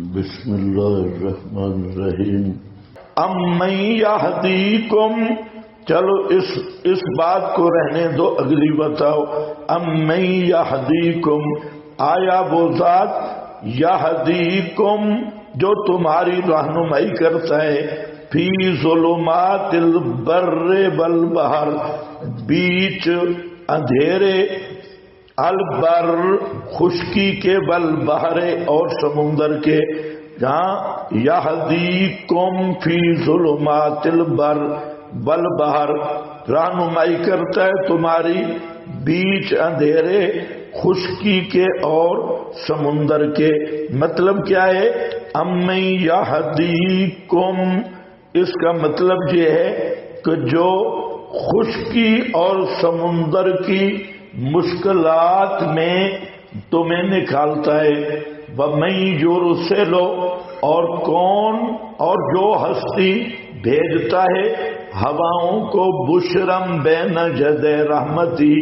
بسم اللہ الرحمن الرحیم۔ امن یہدیکم، چلو اس بات کو رہنے دو، اگلی بتاؤ۔ امن یہدیکم، آیا وہ ذات یہدیکم جو تمہاری رہنمائی کرتا ہے، فی ظلمات البر والبحر، بیچ اندھیرے، البر خشکی کے، والبحر اور سمندر کے، جہاں یہدیکم فی ظلمات البر والبحر، رہنمائی کرتا ہے تمہاری بیچ اندھیرے خشکی کے اور سمندر کے۔ مطلب کیا ہے؟ امن یہدیکم، اس کا مطلب یہ ہے کہ جو خشکی اور سمندر کی مشکلات میں تمہیں نکالتا ہے، وَمَن يُرْسِلُ، اور کون اور جو ہستی بھیجتا ہے ہواؤں کو، بشرم بین یدی رحمتی،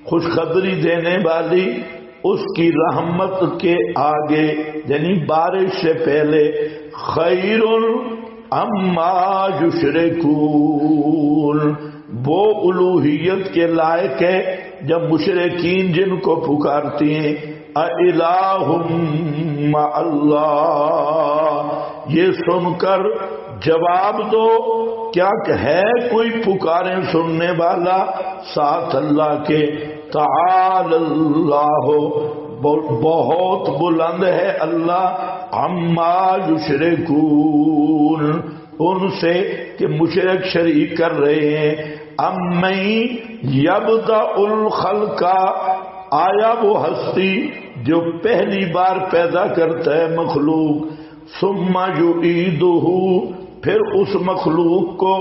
خوشخبری دینے والی اس کی رحمت کے آگے، یعنی بارش سے پہلے، خیر اما یشرکون، وہ الوہیت کے لائق ہے جب مشرکین جن کو پکارتی ہیں، اِلٰہٌ مع اللہ، یہ سن کر جواب دو، کیا ہے کوئی پکاریں سننے والا ساتھ اللہ کے؟ تعالی اللہ، بہت بلند ہے اللہ، عما یشرکون، ان سے کہ مشرک شریک کر رہے ہیں۔ امن یبدأ الخلق، آیا وہ ہستی جو پہلی بار پیدا کرتا ہے مخلوق، ثم یعیدہ، پھر اس مخلوق کو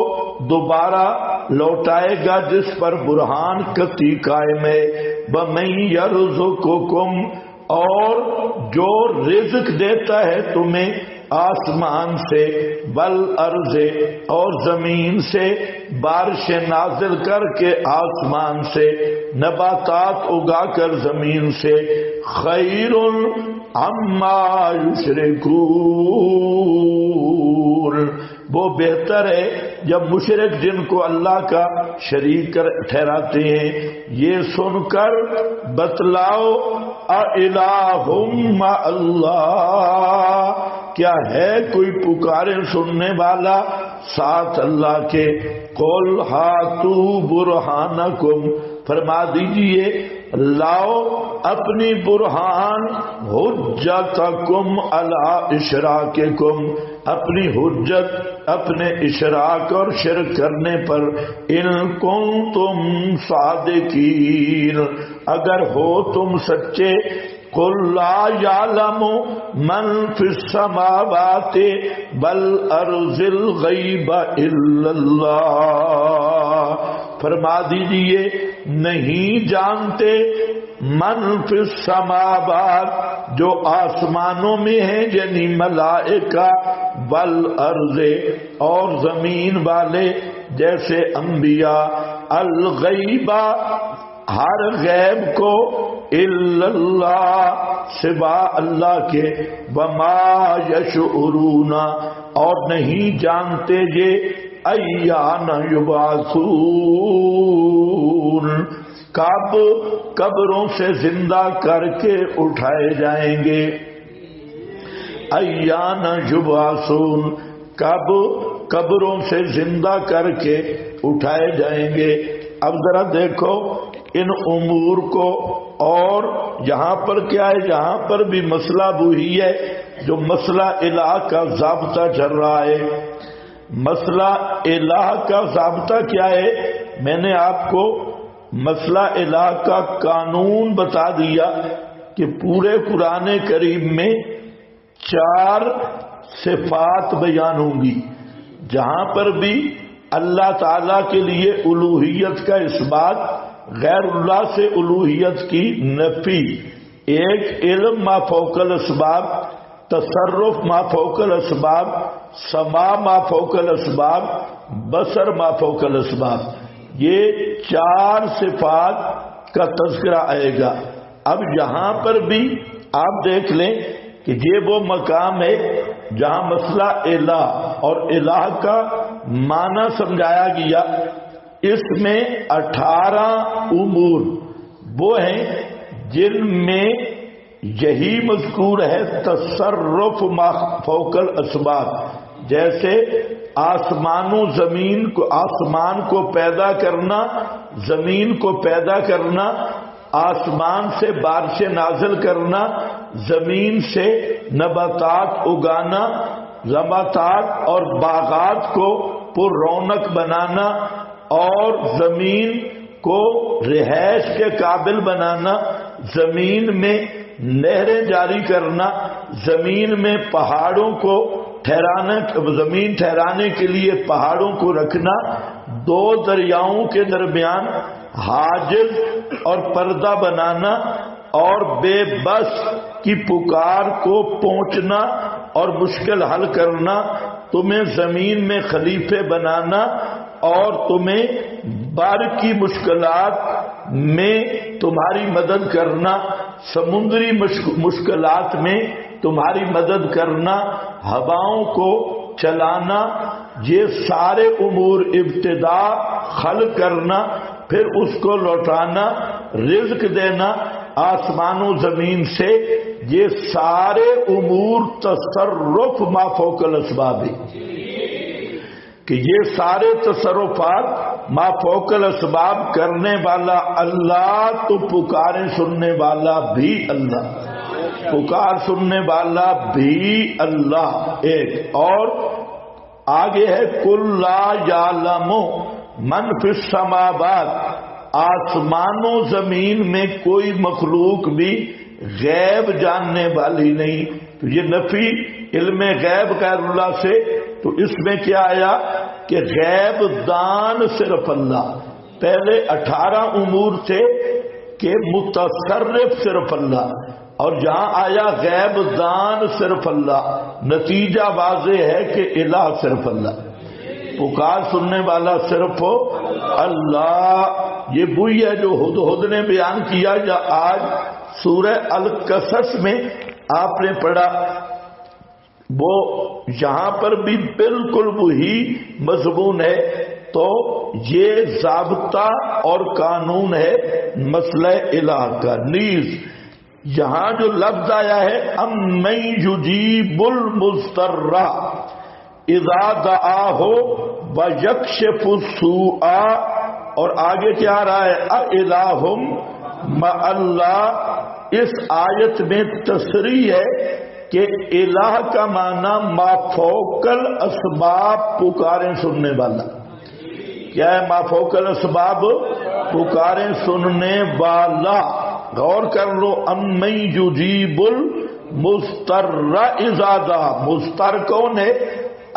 دوبارہ لوٹائے گا جس پر برہان قطعی قائم ہے۔ وَمَن یرزقکم، اور جو رزق دیتا ہے تمہیں آسمان سے، والارض، اور زمین سے، بارش نازل کر کے آسمان سے، نباتات اگا کر زمین سے، خیر اما یشرکون، وہ بہتر ہے جب مشرک جن کو اللہ کا شریک ٹھہراتے ہیں۔ یہ سن کر بتلاؤ، اِلٰہٌ مع اللہ، کیا ہے کوئی پکارے سننے والا ساتھ اللہ کے؟ قل ہاتوا برہانکم، فرما دیجئے لاؤ اپنی برہان، حجتکم علی اشراککم، اپنی حجت اپنے اشراک اور شرک کرنے پر، ان کنتم صادقین، اگر ہو تم سچے۔ قل لا یعلم من فی السماوات والارض الغیب الا اللہ، فرما دیجئے نہیں جانتے من فی السماوات، جو آسمانوں میں ہیں یعنی ملائکہ، والارض، اور زمین والے جیسے انبیاء، الغیبہ، ہر غیب کو، الا اللہ، سوا اللہ کے، وما یشعرون، اور نہیں جانتے یہ، ایان یبعثون، کب قبروں سے زندہ کر کے اٹھائے جائیں گے۔ ایان یبعثون، کب قبروں سے زندہ کر کے اٹھائے جائیں گے۔ اب ذرا دیکھو ان امور کو، اور یہاں پر کیا ہے؟ یہاں پر بھی مسئلہ وہی ہے جو مسئلہ الہ کا ضابطہ چل رہا ہے۔ مسئلہ الہ کا ضابطہ کیا ہے؟ میں نے آپ کو مسئلہ الہ کا قانون بتا دیا کہ پورے قرآن کریم میں 4 صفات بیان ہوں گی، جہاں پر بھی اللہ تعالی کے لیے الوہیت کا اس بات، غیر اللہ سے الوہیت کی نفی، ایک علم ما فوق الاسباب، تصرف ما فوق الاسباب، سماع ما فوق الاسباب، بصر ما فوق الاسباب، یہ 4 صفات کا تذکرہ آئے گا۔ اب یہاں پر بھی آپ دیکھ لیں کہ یہ وہ مقام ہے جہاں مسئلہ الہ اور الہ کا معنی سمجھایا گیا۔ اس میں 18 امور وہ ہیں جن میں یہی مذکور ہے تصرف ما فوق الاسباب، جیسے آسمان و زمین کو، آسمان کو پیدا کرنا، زمین کو پیدا کرنا، آسمان سے بارشیں نازل کرنا، زمین سے نباتات اگانا، نباتات اور باغات کو پر رونق بنانا، اور زمین کو رہائش کے قابل بنانا، زمین میں نہریں جاری کرنا، زمین میں پہاڑوں کو ٹھہرانے، زمین ٹھہرانے کے لیے پہاڑوں کو رکھنا، 2 دریاؤں کے درمیان حاجز اور پردہ بنانا، اور بے بس کی پکار کو پہنچنا اور مشکل حل کرنا، تمہیں زمین میں خلیفے بنانا اور تمہیں بار کی مشکلات میں تمہاری مدد کرنا، سمندری مشکلات میں تمہاری مدد کرنا، ہواؤں کو چلانا، یہ سارے امور، ابتدا خلق کرنا، پھر اس کو لوٹانا، رزق دینا آسمان و زمین سے، یہ سارے امور تصرف ما فوق الاسباب ہے کہ یہ سارے تصرفات ما فوق الاسباب کرنے والا اللہ، تو پکاریں سننے والا بھی اللہ، پکار سننے والا بھی اللہ ایک۔ اور آگے ہے کل لا یعلم من فی السماوات، آسمان و زمین میں کوئی مخلوق بھی غیب جاننے والی نہیں۔ تو یہ نفی علم غیب غیر اللہ سے، تو اس میں کیا آیا کہ غیب دان صرف اللہ۔ پہلے 18 امور تھے کہ متصرف صرف اللہ، اور جہاں آیا غیب دان صرف اللہ، نتیجہ واضح ہے کہ الہ صرف اللہ، پکار سننے والا صرف اللہ۔ یہ وہی ہے جو ہدہد نے بیان کیا، یا آج سورہ القصص میں آپ نے پڑھا، وہ یہاں پر بھی بالکل وہی مضمون ہے۔ تو یہ ضابطہ اور قانون ہے مسئلہ الہ کا۔ نیز یہاں جو لفظ آیا ہے امن یجیب المضطر اذا دعاہ ویکشف السوء، اور آگے کیا آ رہا ہے اِلٰہٌ مع اللہ۔ اس آیت میں تصریح ہے کہ الہ کا معنی ما فوق الاسباب، پکاریں سننے والا۔ کیا ہے ما فوق الاسباب؟ پکاریں سننے والا۔ غور کر لو، امن یجیب المضطر اذا دعا، مضطر کون ہے؟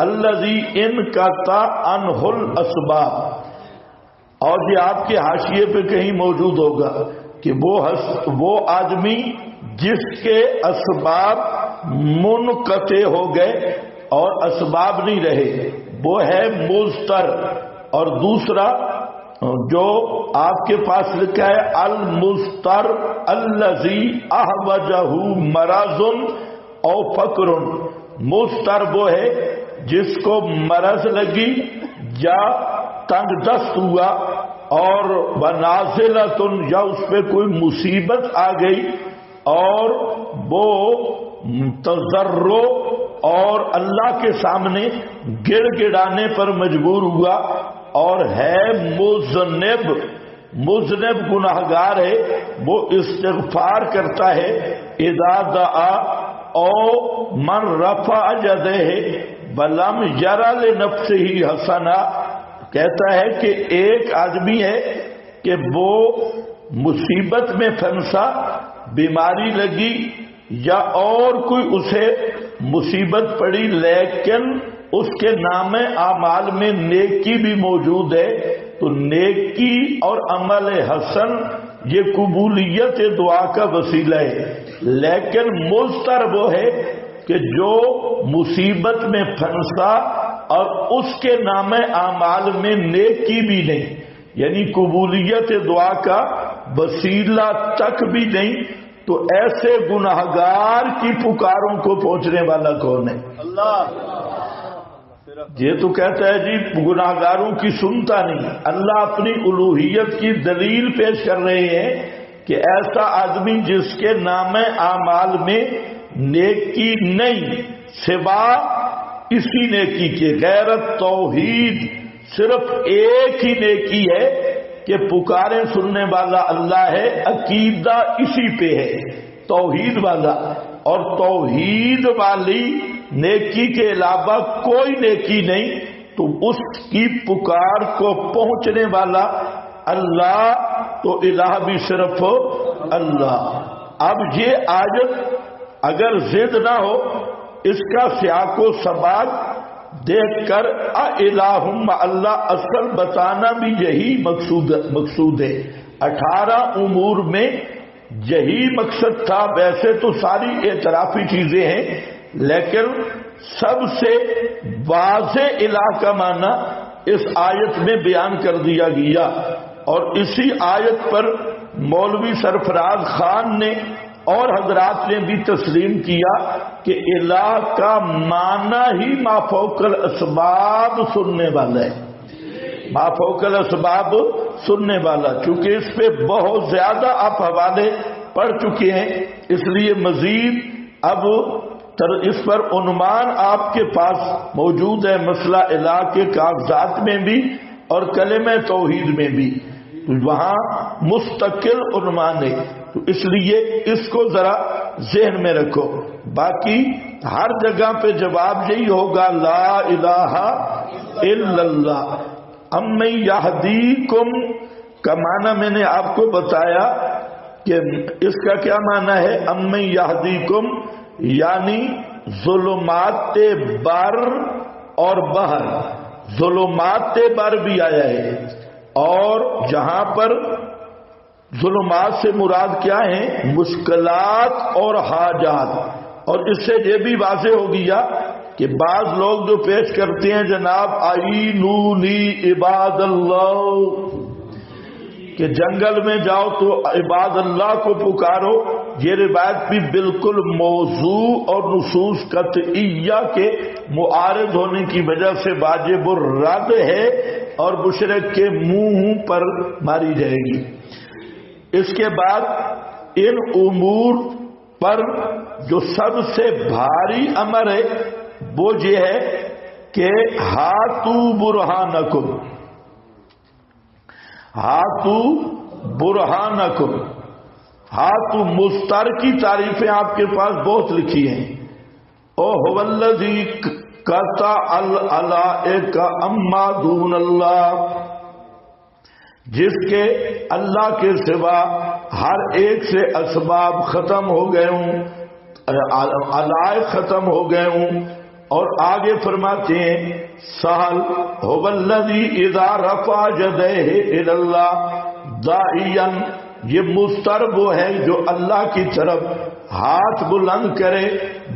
الذی انقطع عنہ الاسباب۔ اور یہ آپ کے حاشیے پہ کہیں موجود ہوگا کہ وہ آدمی جس کے اسباب منقطع ہو گئے اور اسباب نہیں رہے، وہ ہے مضطر۔ اور دوسرا جو آپ کے پاس لکھا ہے المضطر الذی احوجہ مرض او فقر، مضطر وہ ہے جس کو مرض لگی یا تنگ دست ہوا، اور ونازلۃ، یا اس پہ کوئی مصیبت آ گئی اور وہ تضرع اور اللہ کے سامنے گڑ گڑانے پر مجبور ہوا، اور ہے مذنب گناہگار ہے، وہ استغفار کرتا ہے۔ اذا دعا او من رفع یدیہ ولم یر لنفسہ حسنا، کہتا ہے کہ ایک آدمی ہے کہ وہ مصیبت میں پھنسا، بیماری لگی یا اور کوئی اسے مصیبت پڑی، لیکن اس کے نام اعمال میں نیکی بھی موجود ہے، تو نیکی اور عمل حسن یہ قبولیت دعا کا وسیلہ ہے۔ لیکن مضطر وہ ہے کہ جو مصیبت میں پھنسا اور اس کے نام اعمال میں نیکی بھی نہیں، یعنی قبولیت دعا کا وسیلہ تک بھی نہیں، تو ایسے گناہگار کی پکاروں کو پہنچنے والا کون ہے؟ اللہ۔ یہ تو کہتا ہے جی گناہگاروں کی سنتا نہیں، اللہ اپنی الوہیت کی دلیل پیش کر رہے ہیں کہ ایسا آدمی جس کے نام اعمال میں نیکی نہیں سوا اسی نیکی کے، غیرت توحید، صرف ایک ہی نیکی ہے کہ پکارے سننے والا اللہ ہے، عقیدہ اسی پہ ہے توحید والا، اور توحید والی نیکی کے علاوہ کوئی نیکی نہیں، تو اس کی پکار کو پہنچنے والا اللہ، تو الہ بھی صرف اللہ۔ اب یہ آیت اگر ضد نہ ہو، اس کا سیاق و سباق دیکھ کر الہم اللہ اصل بتانا بھی یہی مقصود ہے۔ 18 امور میں یہی مقصد تھا۔ ویسے تو ساری اعترافی چیزیں ہیں، لیکن سب سے واضح الہ کا معنی اس آیت میں بیان کر دیا گیا، اور اسی آیت پر مولوی سرفراز خان نے اور حضرات نے بھی تسلیم کیا کہ الہ کا معنی ہی ما فوق الاسباب سننے والا ہے، ما فوق الاسباب سننے والا۔ چونکہ اس پہ بہت زیادہ آپ حوالے پڑھ چکے ہیں، اس لیے مزید اب اس پر عنوان آپ کے پاس موجود ہے، مسئلہ الہ کے کاغذات میں بھی اور کلمہ توحید میں بھی، وہاں مستقل عنوان ہے، تو اس لیے اس کو ذرا ذہن میں رکھو۔ باقی ہر جگہ پہ جواب یہی ہوگا، لا الہ الا اللہ۔ امن یہدیکم کا معنی میں نے آپ کو بتایا کہ اس کا کیا معنی ہے۔ امن یہدیکم یعنی ظلمات بر اور بحر، ظلمات بر بھی آیا ہے، اور جہاں پر ظلمات سے مراد کیا ہیں، مشکلات اور حاجات۔ اور اس سے یہ بھی واضح ہو گیا کہ بعض لوگ جو پیش کرتے ہیں جناب اعینونی عباد اللہ، کہ جنگل میں جاؤ تو عباد اللہ کو پکارو، یہ روایت بھی بالکل موضوع اور نصوص قطعیہ کے معارض ہونے کی وجہ سے واجب الرد ہے اور مشرک کے منہ پر ماری جائے گی۔ اس کے بعد ان امور پر جو سب سے بھاری امر ہے وہ یہ ہے کہ ہاتو برہانکم، ہاتو برہانکم، ہاتو مستر کی تعریفیں آپ کے پاس بہت لکھی ہیں۔ او هو الذی قطع العلائق اما دون اللہ، جس کے اللہ کے سوا ہر ایک سے اسباب ختم ہو گئے ہوں، علائق ختم ہو گئے ہوں۔ اور آگے فرماتے ہیں سہل هو الذی اذا رفع یدیہ الی اللہ داعیا، یہ مستر وہ ہے جو اللہ کی طرف ہاتھ بلند کرے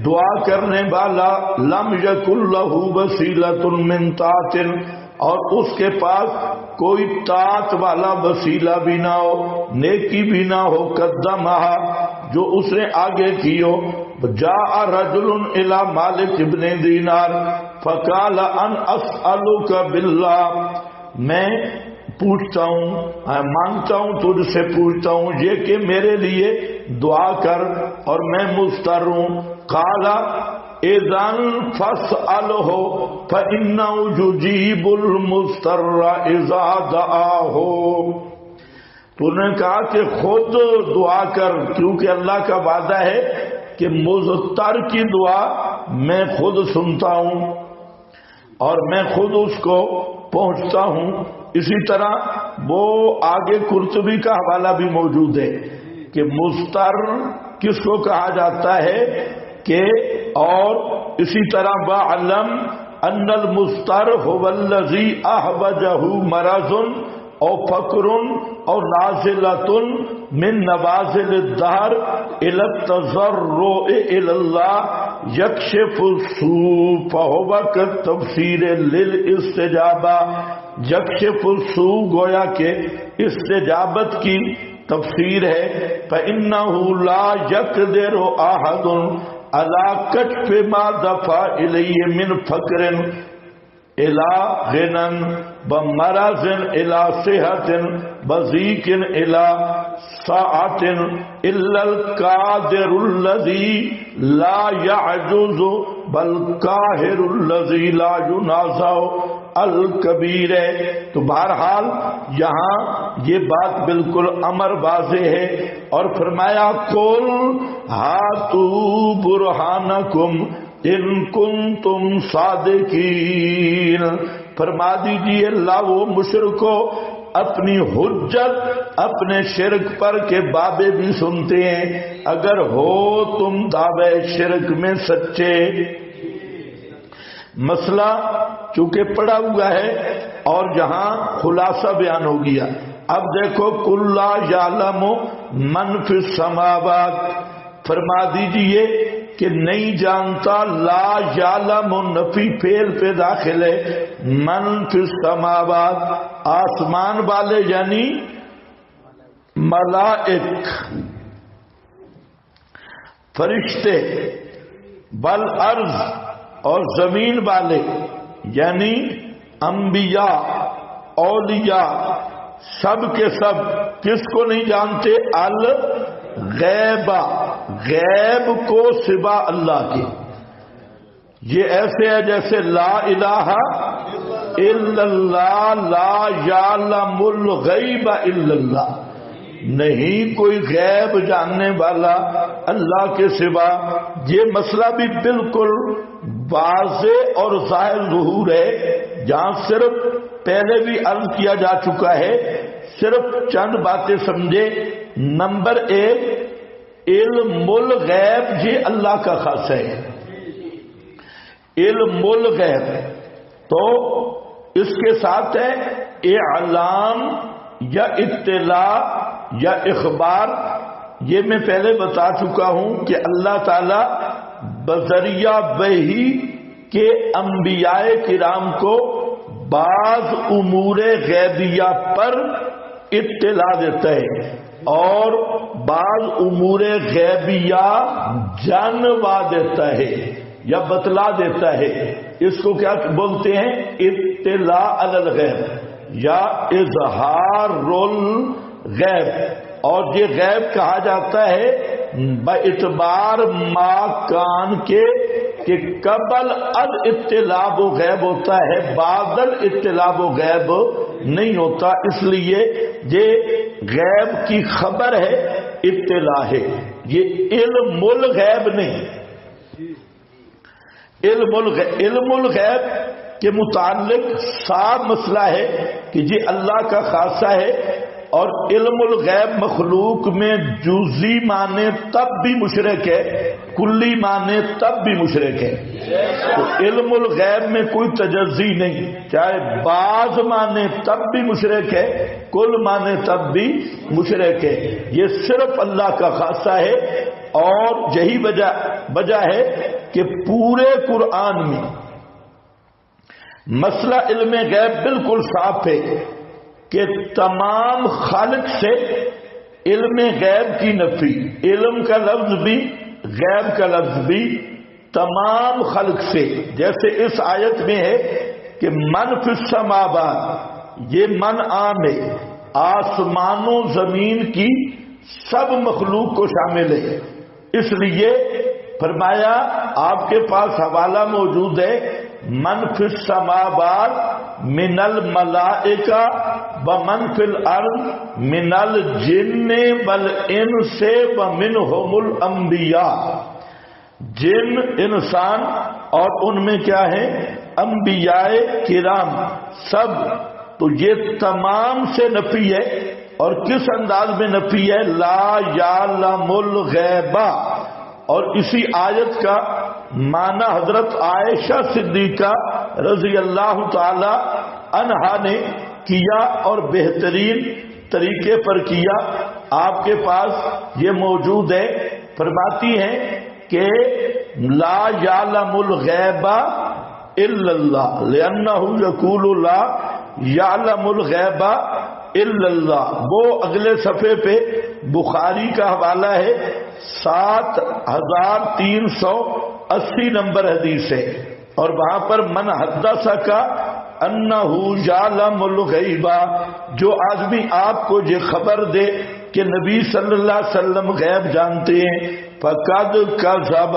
دعا کرنے والا، لم یکن لہ وسیلۃ من طاعۃ، اور اس کے پاس کوئی طاعت والا وسیلہ بھی نہ ہو، نیکی بھی نہ ہو، قدمہا جو اس نے آگے کی ہو۔ جاء رجل الی مالک ابن دینار فقال ان اسألک باللہ، میں پوچھتا ہوں، مانگتا ہوں، تجھ سے پوچھتا ہوں یہ کہ میرے لیے دعا کر اور میں مضطر ہوں۔ قال اذن فاسألہ فإنہ یجیب المضطر اذا دعاہ، تو نے کہا کہ خود دعا کر، کیونکہ اللہ کا وعدہ ہے کہ مضطر کی دعا میں خود سنتا ہوں اور میں خود اس کو پہنچتا ہوں۔ اسی طرح وہ آگے قرطبی کا حوالہ بھی موجود ہے کہ مضطر کس کو کہا جاتا ہے، کہ اور اسی طرح وَعْلَمْ أَنَّ الْمُضْطَرَ هُوَ الَّذِي أَحْوَجَهُ مَرَضٌ او فقر او نازلۃ من نوازل الدہر الی التضرع الی اللہ یکشف السوء فهو کالتفسیر للاستجابہ، یکشف السوء گویا کہ استجابت کی تفسیر ہے فَإِنَّهُ لَا يَقْدِرُ أَحَدٌ عَلَى كَشْفِ مَا دَفَعَ إِلَيْهِ مِنْ فَقْرٍ إِلَى غِنًى بمرض إلى صحة بضيق إلى سعة إلا القادر الذي لا يعجز بل قاهر الذي لا ينازع الکبیر ہے۔ تو بہرحال یہاں یہ بات بالکل امر واضح ہے، اور فرمایا قل ہاتوا برہانکم ان کنتم صادقین، فرما دیجئے لاؤ مشرکو اپنی حجت اپنے شرک پر کہ بابے بھی سنتے ہیں اگر ہو تم دعوے شرک میں سچے۔ مسئلہ چونکہ پڑا ہوا ہے اور یہاں خلاصہ بیان ہو گیا۔ اب دیکھو قل لا یعلم من فی السماوات، فرما دیجئے کہ نہیں جانتا، لا یعلم نفی فعل پہ داخل ہے، من فی السماوات آسمان والے یعنی ملائک فرشتے، بالارض اور زمین والے یعنی انبیاء اولیاء، سب کے سب کس کو نہیں جانتے؟ الغیبہ، غیب کو سوا اللہ کے۔ یہ ایسے ہے جیسے لا الہ الا اللہ، لا یعلم الغیب الا اللہ، نہیں کوئی غیب جاننے والا اللہ کے سوا۔ یہ مسئلہ بھی بالکل واضح اور ظاہر ظہور ہے، جہاں صرف پہلے بھی عرض کیا جا چکا ہے، صرف چند باتیں سمجھے۔ نمبر ایک، علم الغیب یہ اللہ کا خاص ہے، علم الغیب، تو اس کے ساتھ ہے اعلام یا اطلاع یا اخبار۔ یہ میں پہلے بتا چکا ہوں کہ اللہ تعالی بذریعہ وحی کے انبیاء کرام کو بعض امور غیبیہ پر اطلاع دیتا ہے اور بعض امور غیبیہ جانوا دیتا ہے یا بتلا دیتا ہے۔ اس کو کیا بولتے ہیں؟ اطلاع علی الغیب یا اظہار الغیب، اور یہ غیب کہا جاتا ہے باعتبار ما کان کے کہ قبل الاطلاع و غیب ہوتا ہے، بعد الاطلاع و غیب نہیں ہوتا، اس لیے یہ غیب کی خبر ہے، اطلاع ہے، یہ علم الغیب نہیں۔ علم الغیب کے متعلق صاف مسئلہ ہے کہ یہ اللہ کا خاصہ ہے، اور علم الغیب مخلوق میں جزئی مانے تب بھی مشرک ہے، کلی مانے تب بھی مشرک ہے۔ تو علم الغیب میں کوئی تجزی نہیں، چاہے بعض مانے تب بھی مشرک ہے، کل مانے تب بھی مشرک ہے، یہ صرف اللہ کا خاصہ ہے۔ اور یہی وجہ ہے کہ پورے قرآن میں مسئلہ علم غیب بالکل صاف ہے کہ تمام خالق سے علم غیب کی نفی، علم کا لفظ بھی غیب کا لفظ بھی تمام خلق سے، جیسے اس آیت میں ہے کہ من فی السماوات، یہ من عام ہے، آسمان و زمین کی سب مخلوق کو شامل ہے، اس لیے فرمایا آپ کے پاس حوالہ موجود ہے من فی السماوات من الملائکہ ومن فی الارض من الجن والانس ومنہم الانبیاء، جن انسان اور ان میں کیا ہے؟ انبیاء کرام سب۔ تو یہ تمام سے نفی ہے، اور کس انداز میں نفی ہے؟ لا یعلم الغیب، اور اسی آیت کا معنی حضرت عائشہ صدیقہ رضی اللہ تعالی عنہا نے کیا، اور بہترین طریقے پر کیا۔ آپ کے پاس یہ موجود ہے، فرماتی ہیں کہ لا یعلم الغیب الا اللہ، لأنہ یقول لا یعلم الغیب الا اللہ، وہ اگلے صفحے پہ بخاری کا حوالہ ہے 7380 نمبر حدیث ہے، اور وہاں پر من حدث کا انہ یعلم الغیب، جو آدمی آپ کو یہ خبر دے کہ نبی صلی اللہ علیہ وسلم غیب جانتے ہیں، فقد کذب،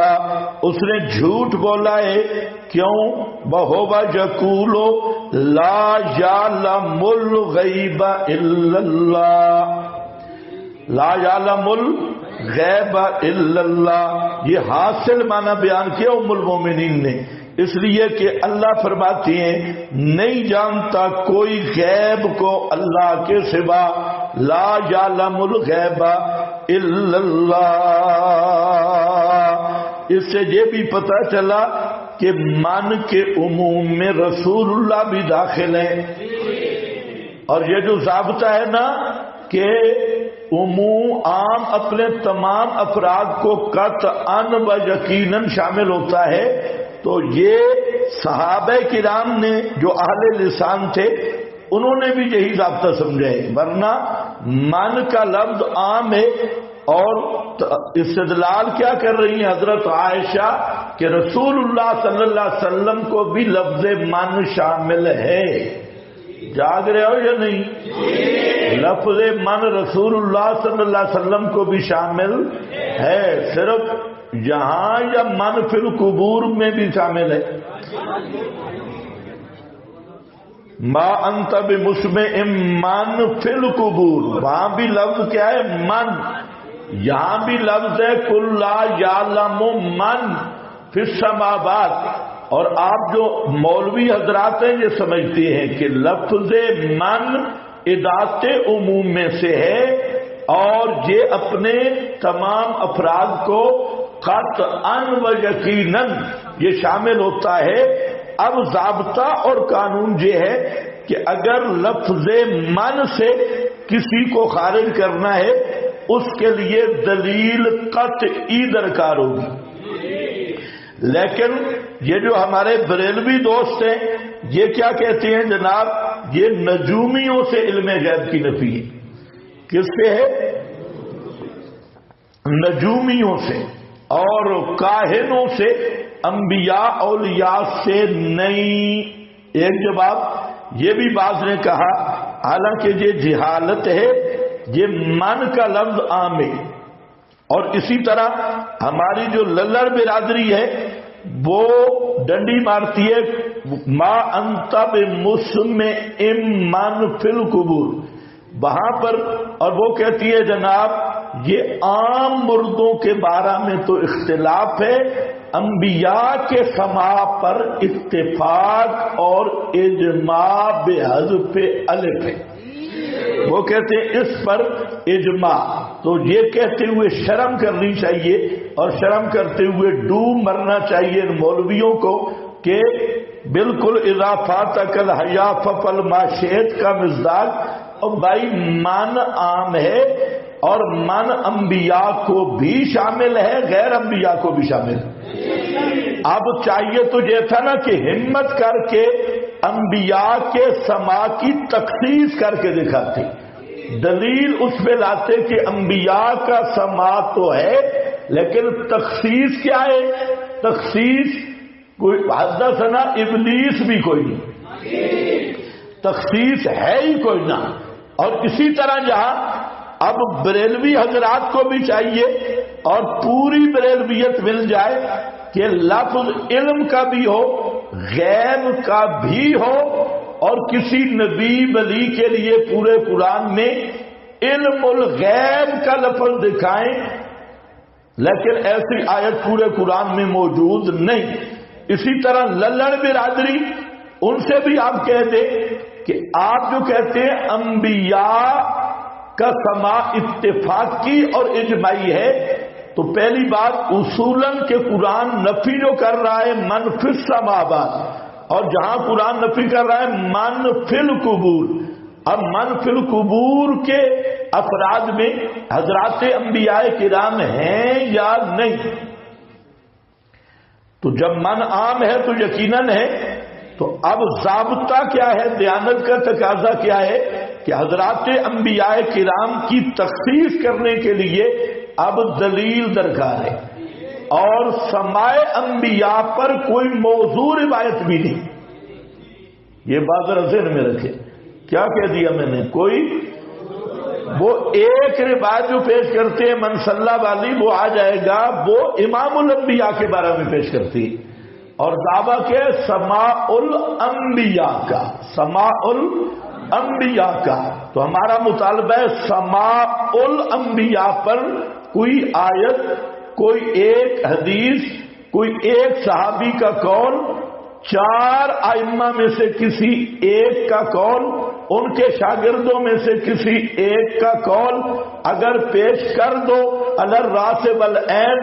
اس نے جھوٹ بولا ہے۔ کیوں؟ وَهُوَ یقول لا یعلم الغیب الا اللہ، لا یعلم الغیب الا اللہ، یہ حاصل معنی بیان کیا ام المومنین نے، اس لیے کہ اللہ فرماتی ہیں نہیں جانتا کوئی غیب کو اللہ کے سوا، لا یعلم الغیب الا اللہ۔ اس سے یہ بھی پتہ چلا کہ من کے عموم میں رسول اللہ بھی داخل ہیں، اور یہ جو ضابطہ ہے نا کہ عموم عام اپنے تمام افراد کو قطعاً و یقیناً شامل ہوتا ہے، تو یہ صحابہ کرام نے جو اہل لسان تھے انہوں نے بھی یہی ضابطہ سمجھا ہے، ورنہ من کا لفظ عام ہے، اور استدلال کیا کر رہی ہیں حضرت عائشہ کہ رسول اللہ صلی اللہ علیہ وسلم کو بھی لفظ من شامل ہے۔ جاگ رہے ہو یا نہیں؟ لفظ من رسول اللہ صلی اللہ علیہ وسلم کو بھی شامل ہے، صرف یہاں یا من فی القبور میں بھی شامل ہے۔ ما انت بمسمع من فی القبور، وہاں بھی لفظ کیا ہے؟ من، یہاں بھی لفظ ہے قل لا یعلم من فی السماوات، اور آپ جو مولوی حضرات ہیں یہ سمجھتے ہیں کہ لفظ من ادات عموم میں سے ہے، اور یہ اپنے تمام افراد کو قطعاً و یقیناً یہ شامل ہوتا ہے۔ اب ضابطہ اور قانون یہ ہے کہ اگر لفظ من سے کسی کو خارج کرنا ہے اس کے لیے دلیل قطعی درکار ہوگی، لیکن یہ جو ہمارے بریلوی دوست ہیں یہ کیا کہتے ہیں جناب؟ یہ نجومیوں سے علم غیب کی نفی ہے۔ کس سے ہے؟ نجومیوں سے اور کاہنوں سے، انبیاء اولیاء سے نہیں۔ ایک جواب یہ بھی بعض نے کہا، حالانکہ یہ جہالت ہے، یہ من کا لفظ عام ہے، اور اسی طرح ہماری جو للڑ برادری ہے وہ ڈنڈی مارتی ہے ما انت بمسمع من فی القبور، وہاں پر، اور وہ کہتی ہے جناب یہ عام مردوں کے بارے میں تو اختلاف ہے، انبیاء کے سماع پر اتفاق اور اجماع بحذف الف ہے، وہ کہتے ہیں اس پر اجماع۔ تو یہ کہتے ہوئے شرم کرنی چاہیے، اور شرم کرتے ہوئے ڈوب مرنا چاہیے ان مولویوں کو کہ بالکل اضافات عقل حیا ففل معیشت کا مزداق، اور بھائی من عام ہے، اور من انبیاء کو بھی شامل ہے، غیر انبیاء کو بھی شامل ہے۔ اب چاہیے تو یہ تھا نا کہ ہمت کر کے انبیاء کے سما کی تخصیص کر کے دکھاتے، دلیل اس پہ لاتے کہ انبیاء کا سما تو ہے لیکن تخصیص کیا ہے؟ تخصیص کوئی حدثنا ابلیس بھی کوئی نہیں، تخصیص ہے ہی کوئی نہ۔ اور اسی طرح جہاں اب بریلوی حضرات کو بھی چاہیے اور پوری بریلویت مل جائے کہ لفظ علم کا بھی ہو، غیب کا بھی ہو، اور کسی نبی ولی کے لیے پورے قرآن میں علم الغیب کا لفظ دکھائیں، لیکن ایسی آیت پورے قرآن میں موجود نہیں۔ اسی طرح للڑ برادری، ان سے بھی آپ کہہ دیں کہ آپ جو کہتے ہیں انبیاء کا سماع اتفاقی اور اجماعی ہے، تو پہلی بات اصولاً کہ قرآن نفی جو کر رہا ہے من فی السماوات، اور جہاں قرآن نفی کر رہا ہے من فی القبور، اب من فی القبور کے افراد میں حضرات انبیاء کرام ہیں یا نہیں؟ تو جب من عام ہے تو یقیناً ہے، تو اب ضابطہ کیا ہے؟ دیانت کا تقاضا کیا ہے کہ حضرات انبیاء کرام کی تخصیص کرنے کے لیے اب دلیل درکار ہے، اور سماع انبیاء پر کوئی موضوع روایت بھی نہیں. یہ بات ذرا ذہن میں رکھے. کیا کہہ دیا میں نے؟ کوئی وہ ایک روایت جو پیش کرتے ہیں منصلہ والی، وہ آ جائے گا، وہ امام الانبیاء کے بارے میں پیش کرتی، اور دعویٰ کے سماع الانبیاء کا، سماع الانبیاء کا. تو ہمارا مطالبہ ہے سماع الانبیاء پر کوئی آیت، کوئی ایک حدیث، کوئی ایک صحابی کا قول، چار ائمہ میں سے کسی ایک کا قول، ان کے شاگردوں میں سے کسی ایک کا قول اگر پیش کر دو علی الراس والعین،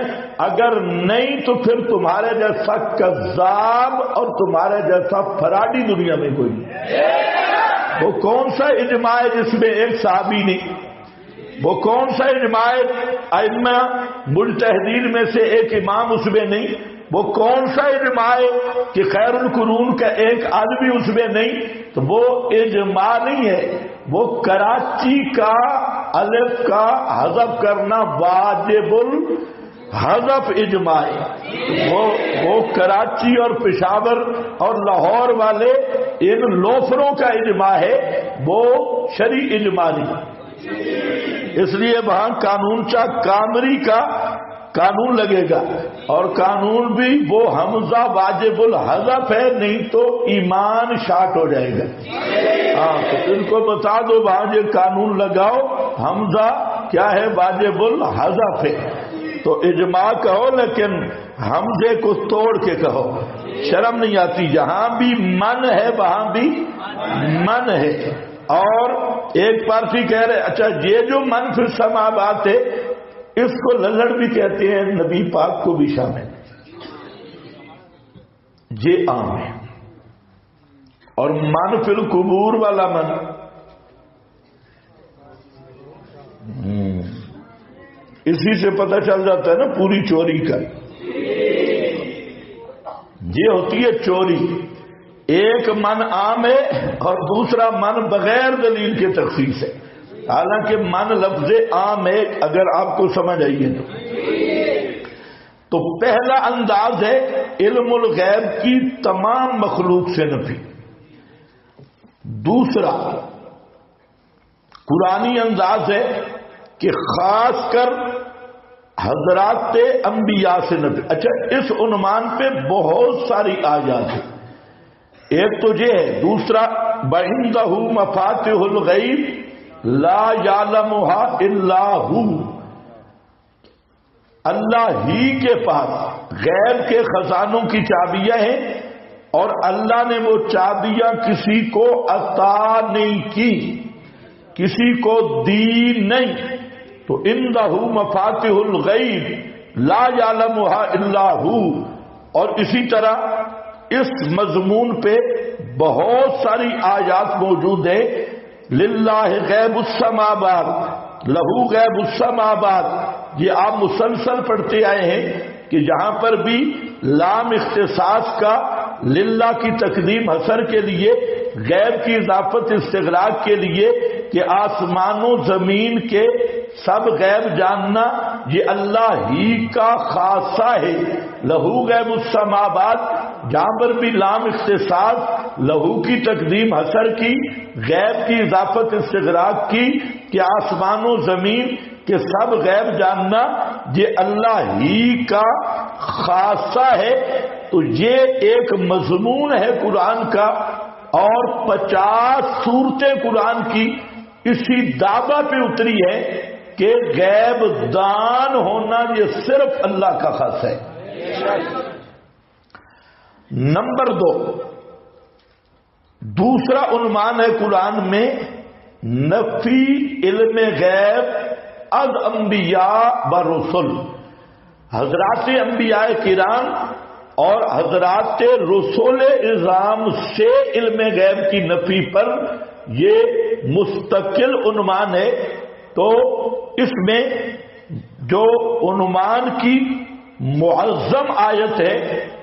اگر نہیں تو پھر تمہارے جیسا کذاب اور تمہارے جیسا فراڈی دنیا میں کوئی نہیں. وہ کون سا اجماع ہے جس میں ایک صحابی نہیں؟ وہ کون سا اجماع ائمہ مجتہدین میں سے ایک امام اس میں نہیں؟ وہ کون سا اجماع ہے کہ خیر القرون کا ایک آدمی اس میں نہیں؟ تو وہ اجماع نہیں ہے، وہ کراچی کا الف کا حذف کرنا واجب الحذف اجماع ہے. وہ کراچی اور پشاور اور لاہور والے ان لوفروں کا اجماع ہے، وہ شرعی اجماع نہیں. اس لیے وہاں قانون چا کامری کا قانون لگے گا، اور قانون بھی وہ حمزہ واجب الحذف ہے، نہیں تو ایمان شاٹ ہو جائے گا. ہاں تو ان کو بتا دو وہاں یہ قانون لگاؤ، حمزہ کیا ہے؟ واجب الحذف ہے. تو اجماع کہو لیکن حمزے کو توڑ کے کہو، شرم نہیں آتی. جہاں بھی من ہے وہاں بھی من ہے. اور ایک پارٹی کہہ رہے اچھا یہ جو من فی السماوات ہے اس کو للڑ بھی کہتے ہیں، نبی پاک کو بھی شامل، یہ عام ہے. اور من فی القبور والا من اسی سے پتہ چل جاتا ہے نا پوری چوری کا. یہ ہوتی ہے چوری. ایک من عام ہے اور دوسرا من بغیر دلیل کے تخصیص ہے، حالانکہ من لفظ عام ہے اگر آپ کو سمجھ آئیے تو پہلا انداز ہے علم الغیب کی تمام مخلوق سے نفی. دوسرا قرآنی انداز ہے کہ خاص کر حضرات انبیاء سے نفی. اچھا اس عنوان پہ بہت ساری آیات ہیں، ایک تو یہ ہے. دوسرا وَعِندَهُ مَفَاتِحُ الْغَیْبِ لَا يَعْلَمُهَا إِلَّا هُوَ، اللہ ہی کے پاس غیب کے خزانوں کی چابیاں ہیں اور اللہ نے وہ چابیاں کسی کو عطا نہیں کی، کسی کو دی نہیں. تو عِندَهُ مَفَاتِحُ الْغَیْبِ لَا يَعْلَمُهَا إِلَّا هُوَ. اور اسی طرح اس مضمون پہ بہت ساری آیات موجود ہیں. للہ غیب السماوات لہو غیب السماوات، یہ آپ مسلسل پڑھتے آئے ہیں کہ جہاں پر بھی لام اختصاص کا للہ کی تقدیم حصر کے لیے، غیب کی اضافت استغراق کے لیے کہ آسمان و زمین کے سب غیب جاننا یہ اللہ ہی کا خاصہ ہے. لہو غیب السماوات، جہاں پر بھی لام اختصاص لہو کی تقدیم حصر کی، غیب کی اضافت استغراق کی کہ آسمان و زمین کے سب غیب جاننا یہ اللہ ہی کا خاصہ ہے. تو یہ ایک مضمون ہے قرآن کا، اور 50 سورتیں قرآن کی اسی دعویٰ پہ اتری ہے کہ غیب دان ہونا یہ صرف اللہ کا خاص ہے. نمبر 2، دوسرا عنوان ہے قرآن میں نفی علم غیب از انبیاء و رسل. حضرات انبیاء کرام اور حضرات رسول اعظام سے علم غیب کی نفی پر یہ مستقل عنوان ہے. تو اس میں جو عنوان کی معظم آیت ہے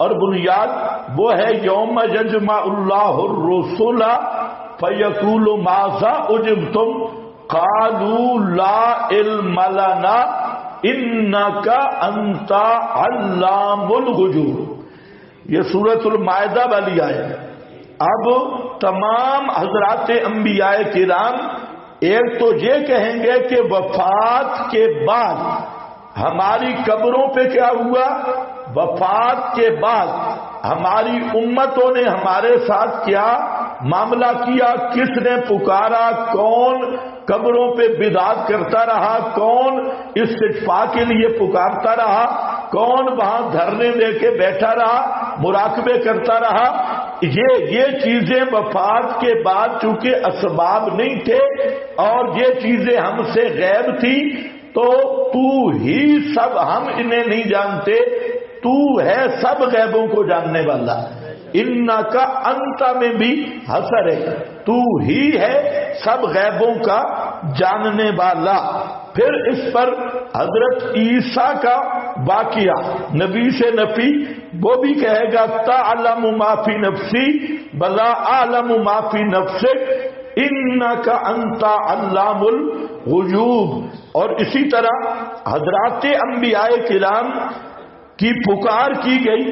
اور بنیاد وہ ہے یوم یجمع اللہ الرسل فیقول ماذا اجبتم قالوا لا علم لنا انک انت علام الغیوب۔ یہ سورۃ المائدہ والی آیت۔ اب تمام حضرات انبیاء کرام ایک تو یہ کہیں گے کہ وفات کے بعد ہماری قبروں پہ کیا ہوا، وفات کے بعد ہماری امتوں نے ہمارے ساتھ کیا معاملہ کیا، کس نے پکارا، کون قبروں پہ بدعت کرتا رہا، کون استشفاء کے لیے پکارتا رہا، کون وہاں دھرنے دے کے بیٹھا رہا، مراقبے کرتا رہا۔ یہ چیزیں وفات کے بعد چونکہ اسباب نہیں تھے اور یہ چیزیں ہم سے غیب تھی، تو ہی سب، ہم انہیں نہیں جانتے، تو ہے سب غیبوں کو جاننے والا۔ انکا انت میں بھی حسر ہے، تو ہی ہے سب غیبوں کا جاننے والا۔ پھر اس پر حضرت عیسیٰ کا واقعہ، نبی سے نفی، وہ بھی کہے گا تعلم ما فی نفسی بلا اعلم ما فی نفسک انک انت علام الغیوب۔ اور اسی طرح حضرات انبیاء کرام کی پکار کی گئی،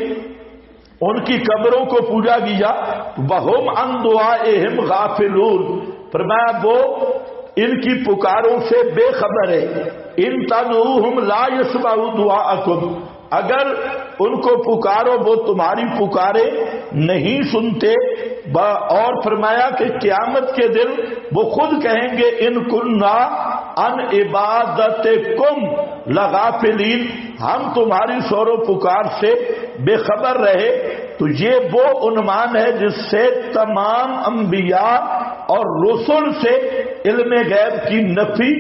ان کی قبروں کو پوجا گیا، وہم عن دعائہم غافلون، فرمایا وہ ان کی پکاروں سے بے خبر ہے۔ ان تدعوہم لا یسمعوا دعاءکم، اگر ان کو پکارو وہ تمہاری پکارے نہیں سنتے۔ اور فرمایا کہ قیامت کے دن وہ خود کہیں گے ان کننا ان عبادتکم لغافلین، ہم تمہاری شور و پکار سے بے خبر رہے۔ تو یہ وہ عنوان ہے جس سے تمام انبیاء اور رسل سے علم غیب کی نفی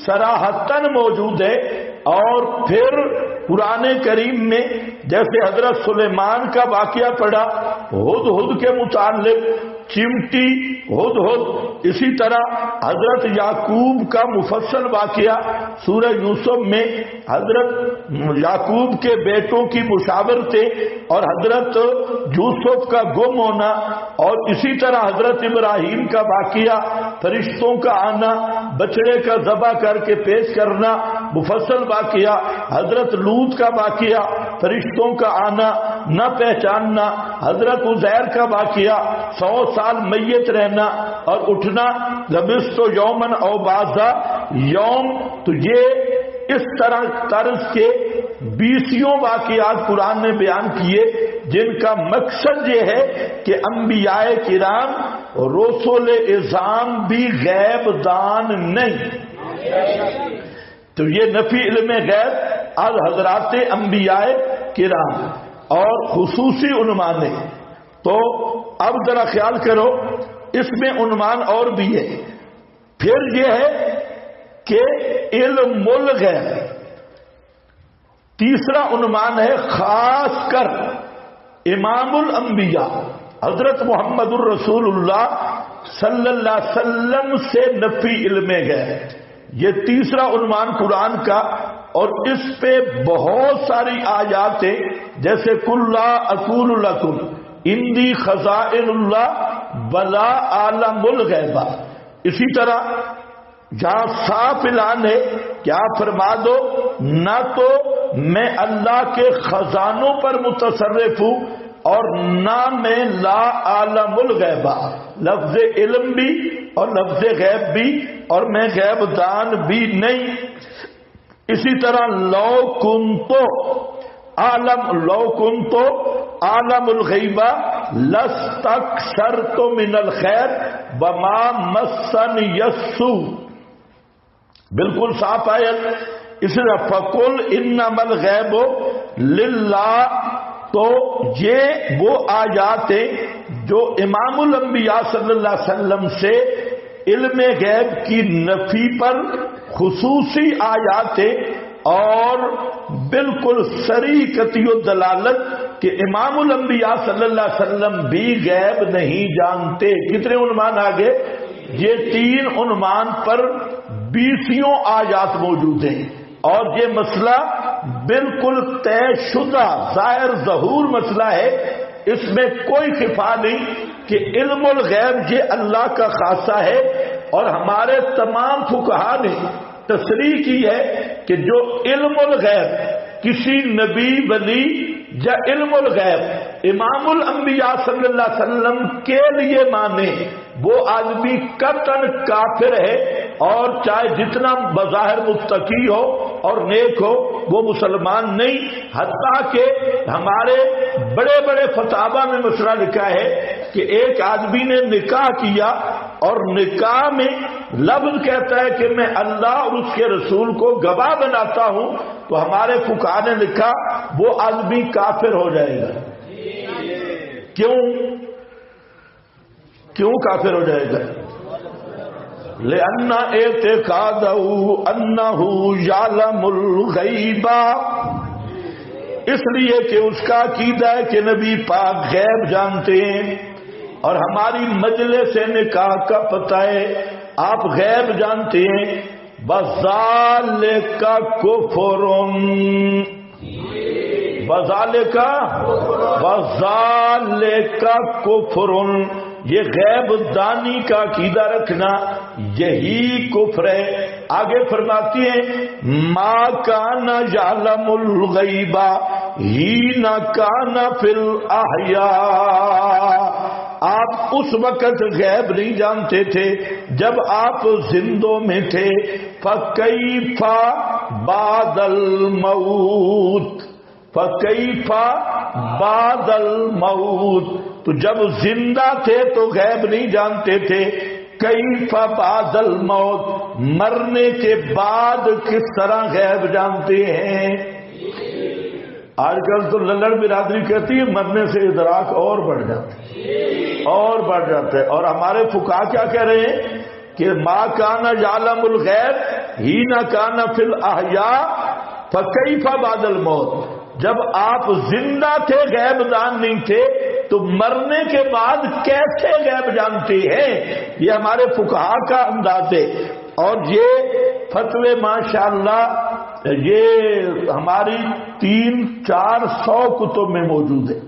صراحتاً موجود ہے۔ اور پھر قرآن کریم میں جیسے حضرت سلیمان کا واقعہ پڑھا، ہدہد کے متعلق چمٹی ہدہد، اسی طرح حضرت یعقوب کا مفصل واقعہ سورہ یوسف میں حضرت یعقوب کے بیٹوں کی مشاورتیں اور حضرت یوسف کا گم ہونا، اور اسی طرح حضرت ابراہیم کا واقعہ، فرشتوں کا آنا، بچڑے کا ذبح کر کے پیش کرنا، مفصل واقعہ، حضرت لوط کا واقعہ، فرشتوں کا آنا نہ پہچاننا، حضرت عزیر کا واقعہ 100 سال میت رہنا اور اٹھنا، لبثت یومن او بعض یوم۔ تو یہ اس طرح طرز کے 20 واقعات قرآن نے بیان کیے جن کا مقصد یہ ہے کہ انبیاء کرام رسول اعظام بھی غیب دان نہیں۔ تو یہ نفی علم غیب از حضرات انبیاء کرام اور خصوصی عنوان ہے۔ تو اب ذرا خیال کرو، اس میں عنوان اور بھی ہے۔ پھر یہ ہے کہ علم الغیب، تیسرا عنوان ہے خاص کر امام الانبیاء حضرت محمد الرسول اللہ صلی اللہ علیہ وسلم سے نفی علم غیب، یہ تیسرا عنوان قرآن کا۔ اور اس پہ بہت ساری آیات ہیں، جیسے قل لا اقول لکم عندی خزائن اللہ ولا اعلم الغیب۔ اسی طرح جہاں صاف اعلان ہے کہ آپ فرما دو نہ تو میں اللہ کے خزانوں پر متصرف ہوں اور نہ میں لا عالم الغیب، لفظ علم بھی اور لفظ غیب بھی، اور میں غیب دان بھی نہیں۔ اسی طرح لو کنتو عالم الغیب لستکثرت من الخیر وما مسنی السوء، بالکل صاف آیت۔ اس طرح فقل انما الغیب للہ، تو یہ وہ آیات ہیں جو امام الانبیاء صلی اللہ علیہ وسلم سے علم غیب کی نفی پر خصوصی آیات ہیں، اور بالکل صریح قطعی دلالت کہ امام الانبیاء صلی اللہ علیہ وسلم بھی غیب نہیں جانتے۔ کتنے عنوان آگے؟ یہ 3 عنوان پر 20 آیات موجود ہیں، اور یہ مسئلہ بالکل طے شدہ ظاہر ظہور مسئلہ ہے اس میں کوئی خفا نہیں کہ علم الغیب یہ اللہ کا خاصہ ہے، اور ہمارے تمام فقہا نے تصریح کی ہے کہ جو علم الغیب کسی نبی ولی یا علم الغیب امام الانبیاء صلی اللہ علیہ وسلم کے لیے مانے وہ آدمی قطعاً کافر ہے، اور چاہے جتنا بظاہر متقی ہو اور نیک ہو وہ مسلمان نہیں۔ حتیٰ کہ ہمارے بڑے بڑے فتاوی میں مسئلہ لکھا ہے کہ ایک آدمی نے نکاح کیا اور نکاح میں لفظ کہتا ہے کہ میں اللہ اور اس کے رسول کو گواہ بناتا ہوں، تو ہمارے فقہا نے لکھا وہ آدمی کافر ہو جائے گا۔ کیوں کافر ہو جائے گا؟ لأن اعتقادہ انہ یعلم الغیب، اس لیے کہ اس کا عقیدہ ہے کہ نبی پاک غیب جانتے ہیں، اور ہماری مجلس سے نکاح کا پتہ ہے آپ غیب جانتے ہیں۔ وذالک کفر، وذالک کفر، یہ غیب دانی کا عقیدہ رکھنا یہی کفر ہے۔ آگے فرماتی ہیں ما کان یعلم الغیب حین کان فی الاحیاء، آپ اس وقت غیب نہیں جانتے تھے جب آپ زندوں میں تھے۔ فکیف بعد الموت، فکیف بعد الموت، تو جب زندہ تھے تو غیب نہیں جانتے تھے، کیف بعد الموت، مرنے کے بعد کس طرح غیب جانتے ہیں؟ آج کل تو للڑ برادری کہتی ہے مرنے سے ادراک اور بڑھ جاتا ہے، اور ہمارے فقہا کیا کہہ رہے ہیں کہ ما کان یعلم الغیب حین کان فی الاحیاء فکیف بعد الموت، جب آپ زندہ تھے غیب دان نہیں تھے تو مرنے کے بعد کیسے غیب جانتے ہیں؟ یہ ہمارے فقہا کا انداز ہے، اور یہ فتوے ماشاءاللہ یہ ہماری 300-400 کتب میں موجود ہے۔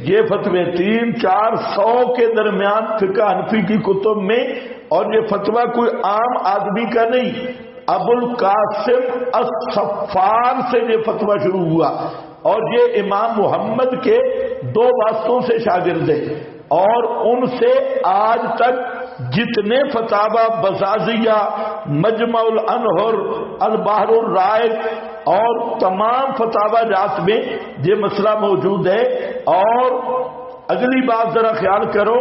یہ فتوے 300-400 کے درمیان فقہ حنفی کی کتب میں، اور یہ فتویٰ کوئی عام آدمی کا نہیں، ابو القاسم الصفار سے یہ فتویٰ شروع ہوا، اور یہ امام محمد کے 2 واسطوں سے شاگرد ہیں، اور ان سے آج تک جتنے فتاوی بزازیہ، مجمع الانہر، البحر الرائق اور تمام فتاوی جات میں یہ مسئلہ موجود ہے۔ اور اگلی بات ذرا خیال کرو،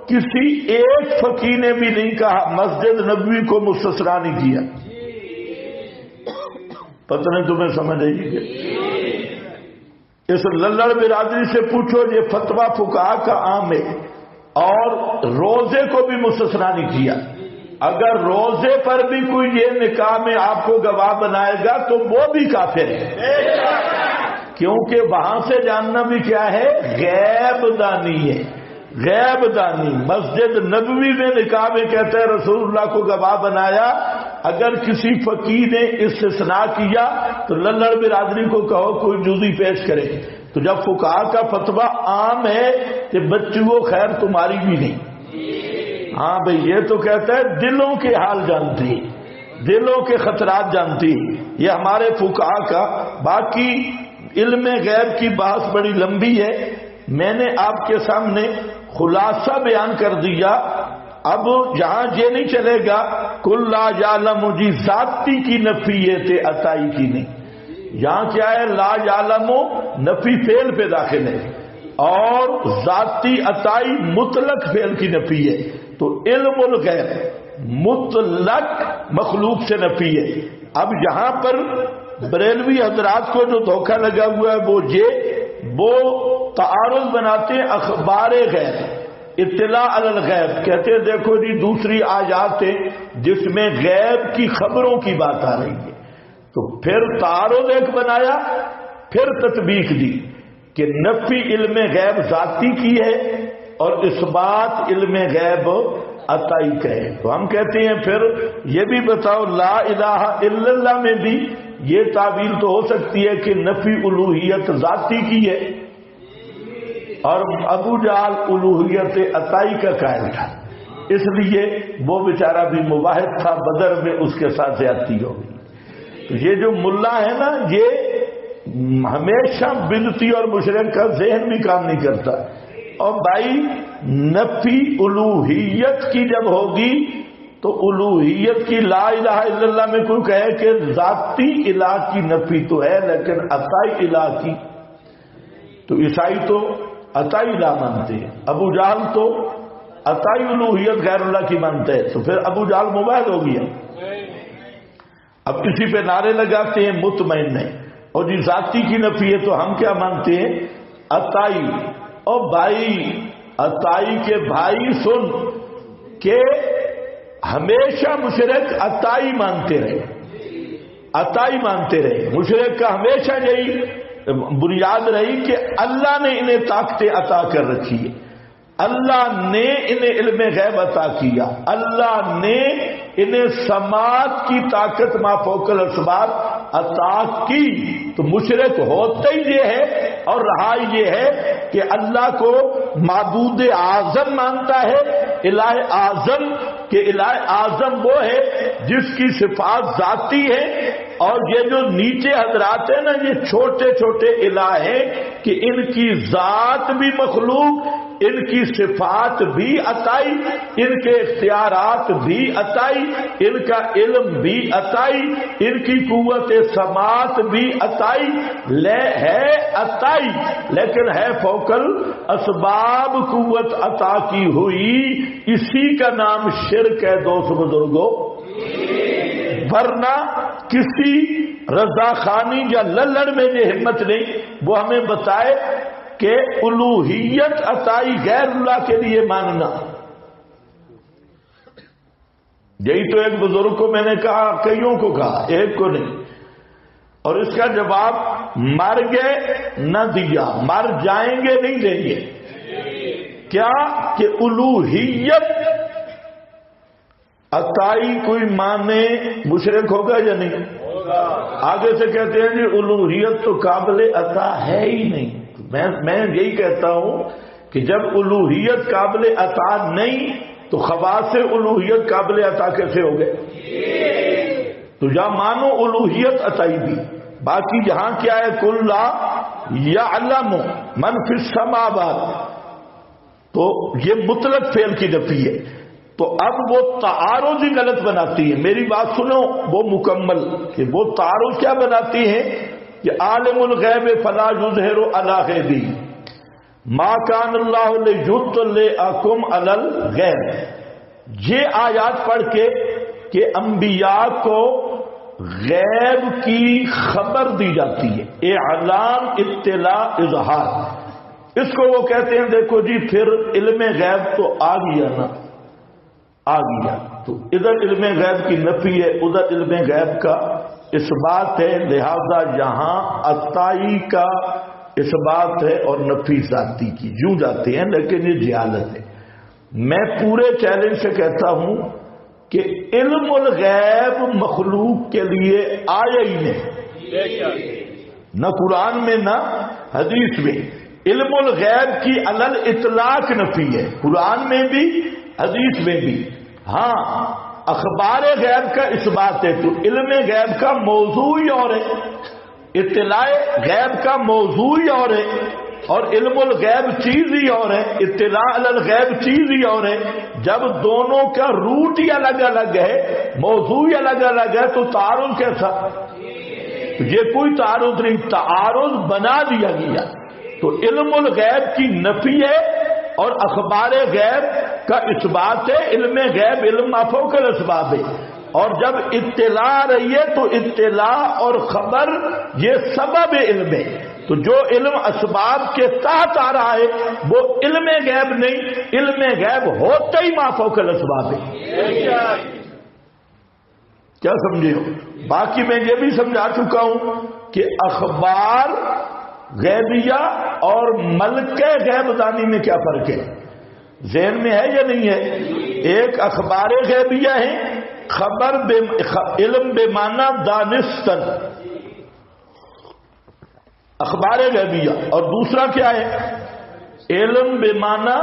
کسی ایک فقیہ نے بھی نہیں کہا مسجد نبوی کو مستثنیٰ نہیں کیا۔ پتہ نہیں تمہیں سمجھ آئی کہ اس للڑ برادری سے پوچھو، یہ فتویٰ فقہا کا عام ہے، اور روزے کو بھی مستثنیٰ نہیں کیا۔ اگر روزے پر بھی کوئی یہ نکاح میں آپ کو گواہ بنائے گا تو وہ بھی کافر ہے، کیونکہ وہاں سے جاننا بھی کیا ہے؟ غیب دانی ہے، غیب دانی۔ مسجد نبوی میں نکاح میں کہتا ہے رسول اللہ کو گواہ بنایا، اگر کسی فقیہ نے استثناء کیا تو للڑ برادری کو کہو کوئی جزوی پیش کرے۔ تو جب فقہا کا فتویٰ عام ہے کہ بچوں خیر تمہاری بھی نہیں، ہاں بھئی یہ تو کہتا ہے دلوں کے حال جانتی، دلوں کے خطرات جانتی، یہ ہمارے فقہا کا۔ باقی علم غیب کی بات بڑی لمبی ہے، میں نے آپ کے سامنے خلاصہ بیان کر دیا۔ اب یہاں یہ نہیں چلے گا کل لا یعلم جی ذاتی کی نفی ہے تے عطائی کی نہیں، یہاں کیا ہے؟ لا یعلم نفی فعل پہ داخل ہے، اور ذاتی عطائی مطلق فعل کی نفی ہے، تو علم الغیب مطلق مخلوق سے نفی ہے۔ اب یہاں پر بریلوی حضرات کو جو دھوکہ لگا ہوا ہے وہ تعارض بناتے ہیں اخبار غیب، اطلاع علی الغیب، کہتے ہیں دیکھو جی دوسری آیات ہے جس میں غیب کی خبروں کی بات آ رہی ہے، تو پھر تعارض ایک بنایا، پھر تطبیق دی کہ نفی علم غیب ذاتی کی ہے اور اس بات علم غیب عطائی کا ہے۔ تو ہم کہتے ہیں پھر یہ بھی بتاؤ لا الہ الا اللہ میں بھی یہ تعبیر تو ہو سکتی ہے کہ نفی الوہیت ذاتی کی ہے، اور ابو جہل الوہیت عطائی کا قائل تھا، اس لیے وہ بیچارہ بھی مواحد تھا، بدر میں اس کے ساتھ زیادتی ہو گئی۔ تو یہ جو ملا ہے نا، یہ ہمیشہ بدعتی اور مشرک کا ذہن بھی کام نہیں کرتا۔ اور بھائی نفی الوہیت کی جب ہوگی تو الوہیت کی لا الہ الا اللہ میں کوئی کہے کہ ذاتی الہ کی نفی تو ہے لیکن عطائی الہ کی، تو عیسائی تو عطائی الہ مانتے ہیں، ابو جہل تو عطائی الوہیت غیر اللہ کی مانتے ہیں، تو پھر ابو جہل موبائل ہو گیا۔ اب کسی پہ نعرے لگاتے ہیں مطمئن نہیں، اور جی ذاتی کی نفی ہے تو ہم کیا مانتے ہیں؟ عطائی۔ اور بھائی عطائی کے بھائی سن کہ ہمیشہ مشرک عطائی مانتے رہے، عطائی مانتے رہے، مشرک کا ہمیشہ یہی بنیاد رہی کہ اللہ نے انہیں طاقتیں عطا کر رکھی ہے، اللہ نے انہیں علم غیب عطا کیا، اللہ نے انہیں سماعت کی طاقت ما فوق الاسباب عطا کی۔ تو مشرک ہوتا ہی یہ ہے اور رہا یہ ہے کہ اللہ کو معبود اعظم مانتا ہے، الہ اعظم، کہ الہ اعظم وہ ہے جس کی صفات ذاتی ہے، اور یہ جو نیچے حضرات ہیں نا، یہ چھوٹے چھوٹے الہ ہیں کہ ان کی ذات بھی مخلوق، ان کی صفات بھی عطائی، ان کے اختیارات بھی عطائی، ان کا علم بھی عطائی، ان کی قوت سماعت بھی عطائی ہے عطائی، لیکن ہے فوق الاسباب قوت عطا کی ہوئی۔ اسی کا نام شرک ہے دوست بزرگوں، ورنہ کسی رضا خانی یا للڑ میں یہ ہمت نہیں وہ ہمیں بتائے کہ الوہیت عطائی غیر اللہ کے لیے ماننا۔ یہی تو ایک بزرگ کو میں نے کہا، کئیوں کو کہا، ایک کو نہیں، اور اس کا جواب مر گئے نہ دیا، مر جائیں گے نہیں دیں گے۔ کیا کہ الوہیت عطائی کوئی مانے مشرک ہوگا یا نہیں؟ آگے سے کہتے ہیں جی الوہیت تو قابل عطا ہے ہی نہیں۔ میں یہی کہتا ہوں کہ جب الوہیت قابل عطا نہیں تو خواص الوہیت قابل عطا کیسے ہو گئے؟ تو یا مانو الوہیت عطائی بھی، باقی جہاں کیا ہے کل لا یعلم من فی السماوات، تو یہ مطلق فعل کی نفی ہے۔ تو اب وہ تعارض ہی غلط بناتی ہے، میری بات سنو وہ مکمل، کہ وہ تعارض کیا بناتی ہے کہ عالم الغیب فلا یظہر علی غیبہ ما کان اللہ لیطلعکم علی الغیب۔ یہ آیات پڑھ کے کہ انبیاء کو غیب کی خبر دی جاتی ہے، اعلان، اطلاع، اظہار، اس کو وہ کہتے ہیں دیکھو جی پھر علم غیب تو آ گیا نا، آ گیا، تو ادھر علم غیب کی نفی ہے، ادھر علم غیب کا اس بات ہے، لہذا یہاں عطائی کا اس بات ہے اور نفی ذاتی کی، یوں جاتے ہیں، لیکن یہ جہالت ہے۔ میں پورے چیلنج سے کہتا ہوں کہ علم الغیب مخلوق کے لیے آیا ہی نہیں، نہ قرآن میں نہ حدیث میں۔ علم الغیب کی علل اطلاق نفی ہے، قرآن میں بھی حدیث میں بھی۔ ہاں اخبار غیب کا اس بات ہے، تو علم غیب کا موضوع ہی اور ہے، اطلاع غیب کا موضوع ہی اور ہے، اور علم الغیب چیز ہی اور ہے، اطلاع علی الغیب چیز ہی اور ہے۔ جب دونوں کا روٹ ہی الگ الگ ہے، موضوع ہی الگ الگ ہے، تو تعارض کیسا؟ یہ کوئی تعارض نہیں، تعارض بنا دیا گیا۔ تو علم الغیب کی نفی ہے اور اخبار غیب کا اس بات ہے، علم غیب علم ما فوق الاسباب ہے، اور جب اطلاع رہی ہے تو اطلاع اور خبر یہ سبب علم ہے، تو جو علم اسباب کے تحت آ رہا ہے وہ علم غیب نہیں، علم غیب ہوتا ہی ما فوق الاسباب ہے۔ کیا سمجھے ہو؟ باقی میں یہ بھی سمجھا چکا ہوں کہ اخبار غیبیہ اور ملکہ غیب دانی میں کیا فرق ہے، ذہن میں ہے یا نہیں ہے؟ ایک اخبار غیبیہ ہے، خبر علم بے معنی دانستن، اخبار غیبیہ، اور دوسرا کیا ہے؟ علم بمانا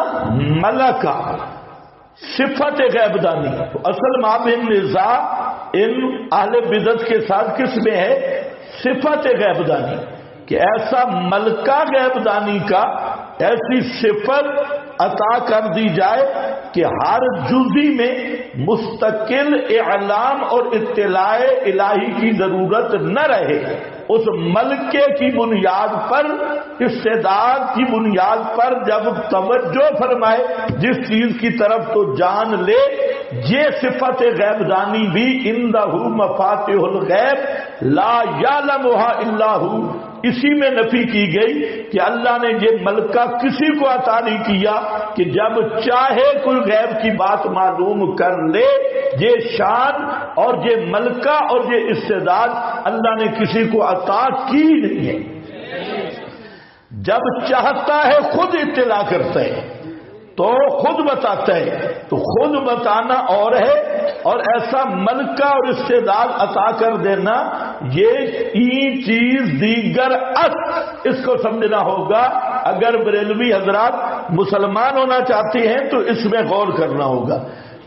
ملکہ، صفت غیب دانی. تو اصل مابین نزاع ان اہل بدعت کے ساتھ کس میں ہے؟ صفت غیب دانی، کہ ایسا ملکہ غیب دانی کا ایسی صفت عطا کر دی جائے کہ ہر جزی میں مستقل اعلام اور اطلاع الہی کی ضرورت نہ رہے. اس ملکے کی بنیاد پر، استعداد کی بنیاد پر جب توجہ فرمائے جس چیز کی طرف تو جان لے. یہ صفت غیب دانی بھی عندہ مفاتیح الغیب لا یعلمھا الا ھو، اسی میں نفی کی گئی کہ اللہ نے یہ ملکہ کسی کو عطا نہیں کیا کہ جب چاہے کوئی غیب کی بات معلوم کر لے. یہ شان اور یہ ملکہ اور یہ استعداد اللہ نے کسی کو عطا کی نہیں ہے. جب چاہتا ہے خود اطلاع کرتا ہے تو خود بتاتا ہے. تو خود بتانا اور ہے، اور ایسا ملکہ اور استعداد عطا کر دینا یہ چیز دیگر اس کو سمجھنا ہوگا. اگر بریلوی حضرات مسلمان ہونا چاہتے ہیں تو اس میں غور کرنا ہوگا.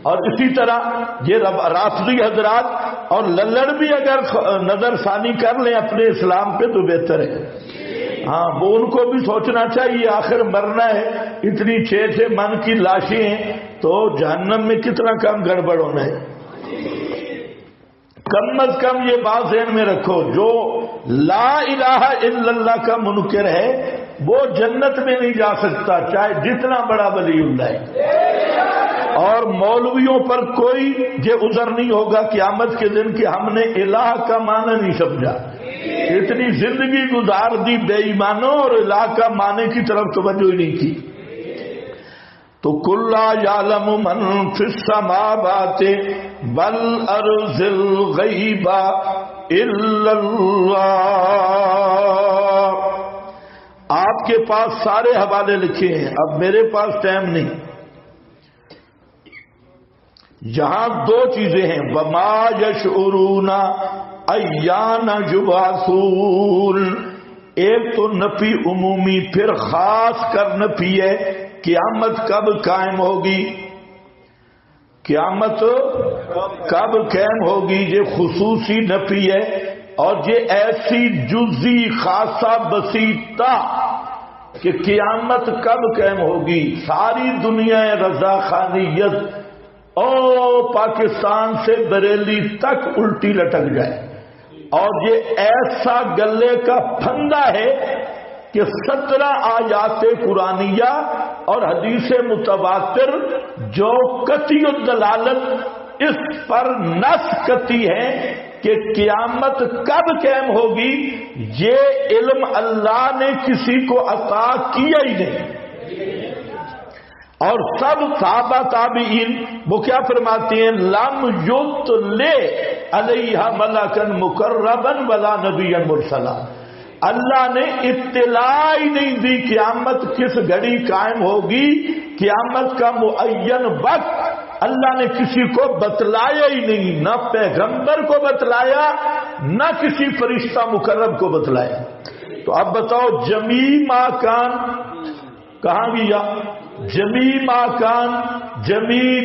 اور اسی طرح یہ رافضی حضرات اور للڑ بھی اگر نظر ثانی کر لیں اپنے اسلام پہ تو بہتر ہے. ہاں وہ ان کو بھی سوچنا چاہیے، آخر مرنا ہے، اتنی 6 من کی لاشیں ہیں تو جہنم میں کتنا کم گڑبڑ ہونا ہے. کم از کم یہ بات ذہن میں رکھو، جو لا الہ الا اللہ کا منکر ہے وہ جنت میں نہیں جا سکتا چاہے جتنا بڑا ولی اللہ ہے. اور مولویوں پر کوئی یہ عذر نہیں ہوگا قیامت کے دن کہ ہم نے الہ کا معنی نہیں سمجھا. اتنی زندگی گزار دی بے ایمانوں اور الہ کا معنی کی طرف توجہ ہی نہیں کی. تو کلا یعلم من فی السماوات والارض الغیب الا اللہ. آپ کے پاس سارے حوالے لکھے ہیں، اب میرے پاس ٹائم نہیں. یہاں 2 چیزیں ہیں، وما یشعرون ایان یبعثون. ایک تو نفی عمومی، پھر خاص کر نفی ہے قیامت کب قائم ہوگی، قیامت کب قائم ہوگی. یہ خصوصی نفی ہے اور یہ ایسی جزی خاصہ بسیطہ کہ قیامت کب قائم ہوگی. ساری دنیا رضا خانیت او پاکستان سے بریلی تک الٹی لٹک جائے. اور یہ ایسا گلے کا پھندا ہے کہ 17 آیات قرآنیہ اور حدیث متواتر جو قطعی الدلالت اس پر نص کرتی ہے کہ قیامت کب قائم ہوگی، یہ علم اللہ نے کسی کو عطا کیا ہی نہیں. اور سب صحابہ تابعین وہ کیا فرماتے ہیں، لم یطلع علیہا ملکا مقربا ولا نبیا مرسلا. اللہ نے اطلاع ہی نہیں دی قیامت کس گھڑی قائم ہوگی، قیامت کا معین وقت اللہ نے کسی کو بتلایا ہی نہیں، نہ پیغمبر کو بتلایا نہ کسی فرشتہ مقرب کو بتلایا. تو اب بتاؤ جمیع ماکان کہاں گیا؟ جمیع ماکان، جمیع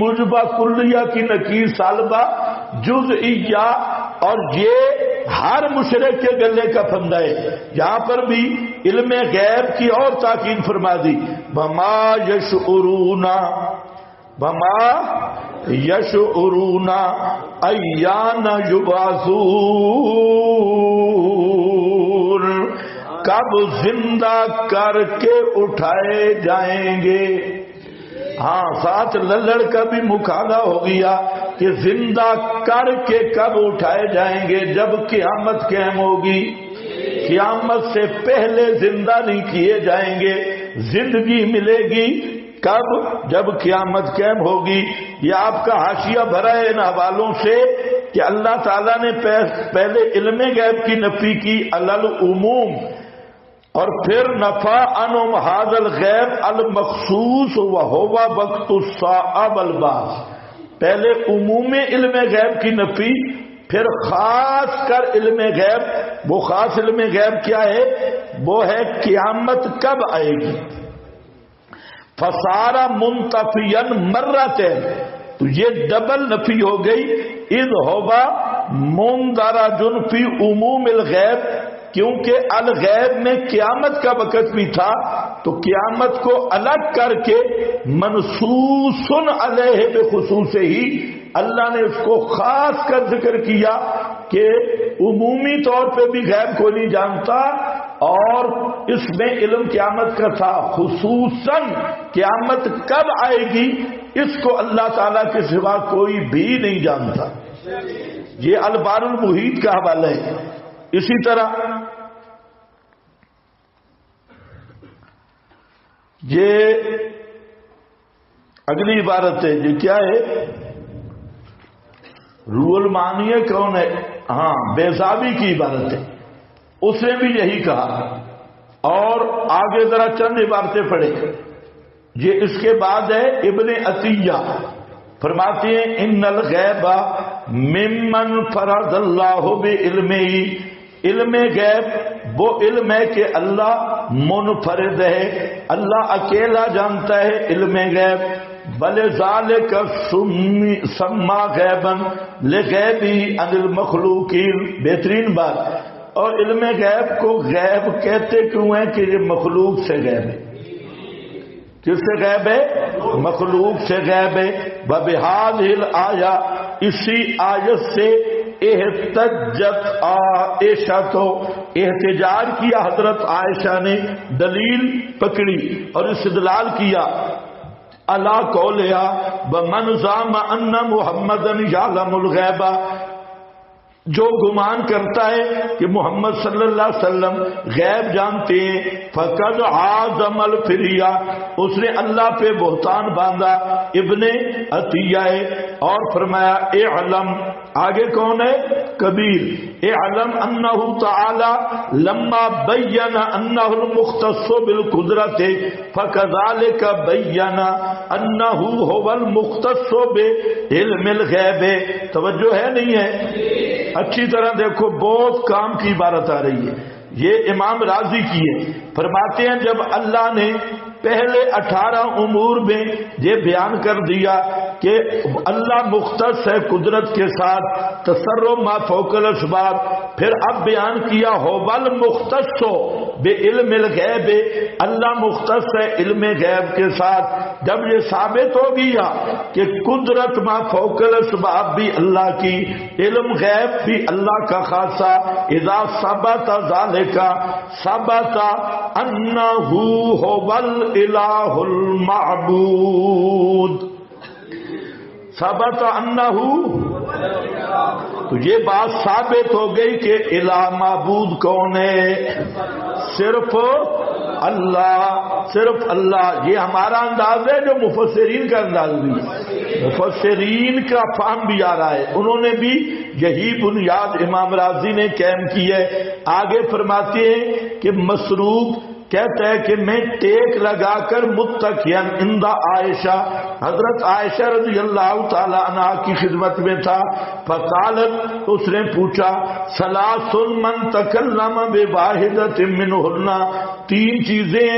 مجبہ کلیہ کی نکیر سالبہ جزئیہ. اور یہ ہر مشرک کے گلے کا پھندا ہے. یہاں پر بھی علم غیب کی اور تاکید فرما دی، وما یشعرون ایان یبعثون. کب زندہ کر کے اٹھائے جائیں گے. ہاں ساتھ للڑ کا بھی مکالمہ ہو گیا کہ زندہ کر کے کب اٹھائے جائیں گے، جب قیامت قائم ہوگی. قیامت سے پہلے زندہ نہیں کیے جائیں گے. زندگی ملے گی کب؟ جب قیامت قائم ہوگی. یہ آپ کا حاشیہ بھرا ہے ان حوالوں سے کہ اللہ تعالیٰ نے پہلے علم غیب کی نفی کی علل عموم، اور پھر نفع عنہم ھذا الغیب المخصوص وہو وقت الساعہ والبعث. پہلے عموم علم غیب کی نفی، پھر خاص کر علم غیب. وہ خاص علم غیب کیا ہے؟ وہ ہے قیامت کب آئے گی. فسارا منتفین مرتين، تو یہ ڈبل نفی ہو گئی. اذ ہوا مندرج فی عموم الغیب، کیونکہ الغیب میں قیامت کا وقت بھی تھا، تو قیامت کو الگ کر کے منصوص علیہ بخصوص ہی اللہ نے اس کو خاص کر ذکر کیا کہ عمومی طور پہ بھی غیب کو نہیں جانتا، اور اس میں علم قیامت کا تھا. خصوصاً قیامت کب آئے گی اس کو اللہ تعالیٰ کے سوا کوئی بھی نہیں جانتا. یہ البار المحیط کا حوالہ ہے. اسی طرح یہ اگلی عبارت ہے، یہ کیا ہے؟ روح المعانی کون ہے؟ ہاں، بیضاوی کی عبارت ہے. اس نے بھی یہی کہا. اور آگے ذرا چند عبارتیں پڑھیں. یہ اس کے بعد ہے ابن عطیہ فرماتے ہیں ان الغیب ممن فرض اللہ بعلمہ، علم غیب وہ علم ہے کہ اللہ منفرد ہے، اللہ اکیلا جانتا ہے علم غیب. بلذالک سما غیبا لغیبہ عن المخلوقین، بہترین بات. اور علم غیب کو غیب کہتے کیوں ہیں؟ کہ یہ مخلوق سے غیب ہے. کس سے غیب ہے؟ مخلوق سے غیب ہے. وبہذہ الآیہ، اسی آیت سے احتجت عائشہ، تو احتجاج کیا حضرت عائشہ نے، دلیل پکڑی اور استدلال کیا. اللہ قولہا ومن زعم ان محمدا یعلم الغیب، جو گمان کرتا ہے کہ محمد صلی اللہ علیہ وسلم غیب جانتے ہیں، فقد عازم الفریہ، اس نے اللہ پہ بہتان باندھا. ابن عطیہ ہے. اور فرمایا اعلم، آگے کون ہے؟ کبیر. اعلم انہ تعالی لما بین انہ المختص بالقدرت فکذالک بین انہ هو المختص بعلم الغیب. توجہ ہے نہیں ہے؟ اچھی طرح دیکھو، بہت کام کی عبارت آ رہی ہے. یہ امام راضی کی ہے. فرماتے ہیں جب اللہ نے پہلے 18 امور میں یہ بیان کر دیا کہ اللہ مختص ہے قدرت کے ساتھ، تصرف ما فوق الاسباب، پھر اب بیان کیا ہوول مختص بعلم الغیب، اللہ مختص ہے علم غیب کے ساتھ. جب یہ ثابت ہو گیا کہ قدرت ما فوق الاسباب بھی اللہ کی، علم غیب بھی اللہ کا خاصہ، اذا ثبت ذالک ثبت انہ ہوول الہ المعبود، ثبت انہ، تو یہ بات ثابت ہو گئی کہ الہ معبود کون ہے؟ صرف اللہ، صرف اللہ. یہ ہمارا انداز ہے جو مفسرین کا انداز بھی ہے، مفسرین کا فہم بھی آ رہا ہے. انہوں نے بھی یہی بنیاد امام راضی نے قائم کی ہے. آگے فرماتے ہیں کہ مسروق کہتا ہے کہ میں ٹیک لگا کر متکئن عند عائشہ، حضرت عائشہ رضی اللہ تعالی عنہ کی خدمت میں تھا. فقالت، اس نے پوچھا، ثلاث من تکلم بواحدۃ منہن، 3 چیزیں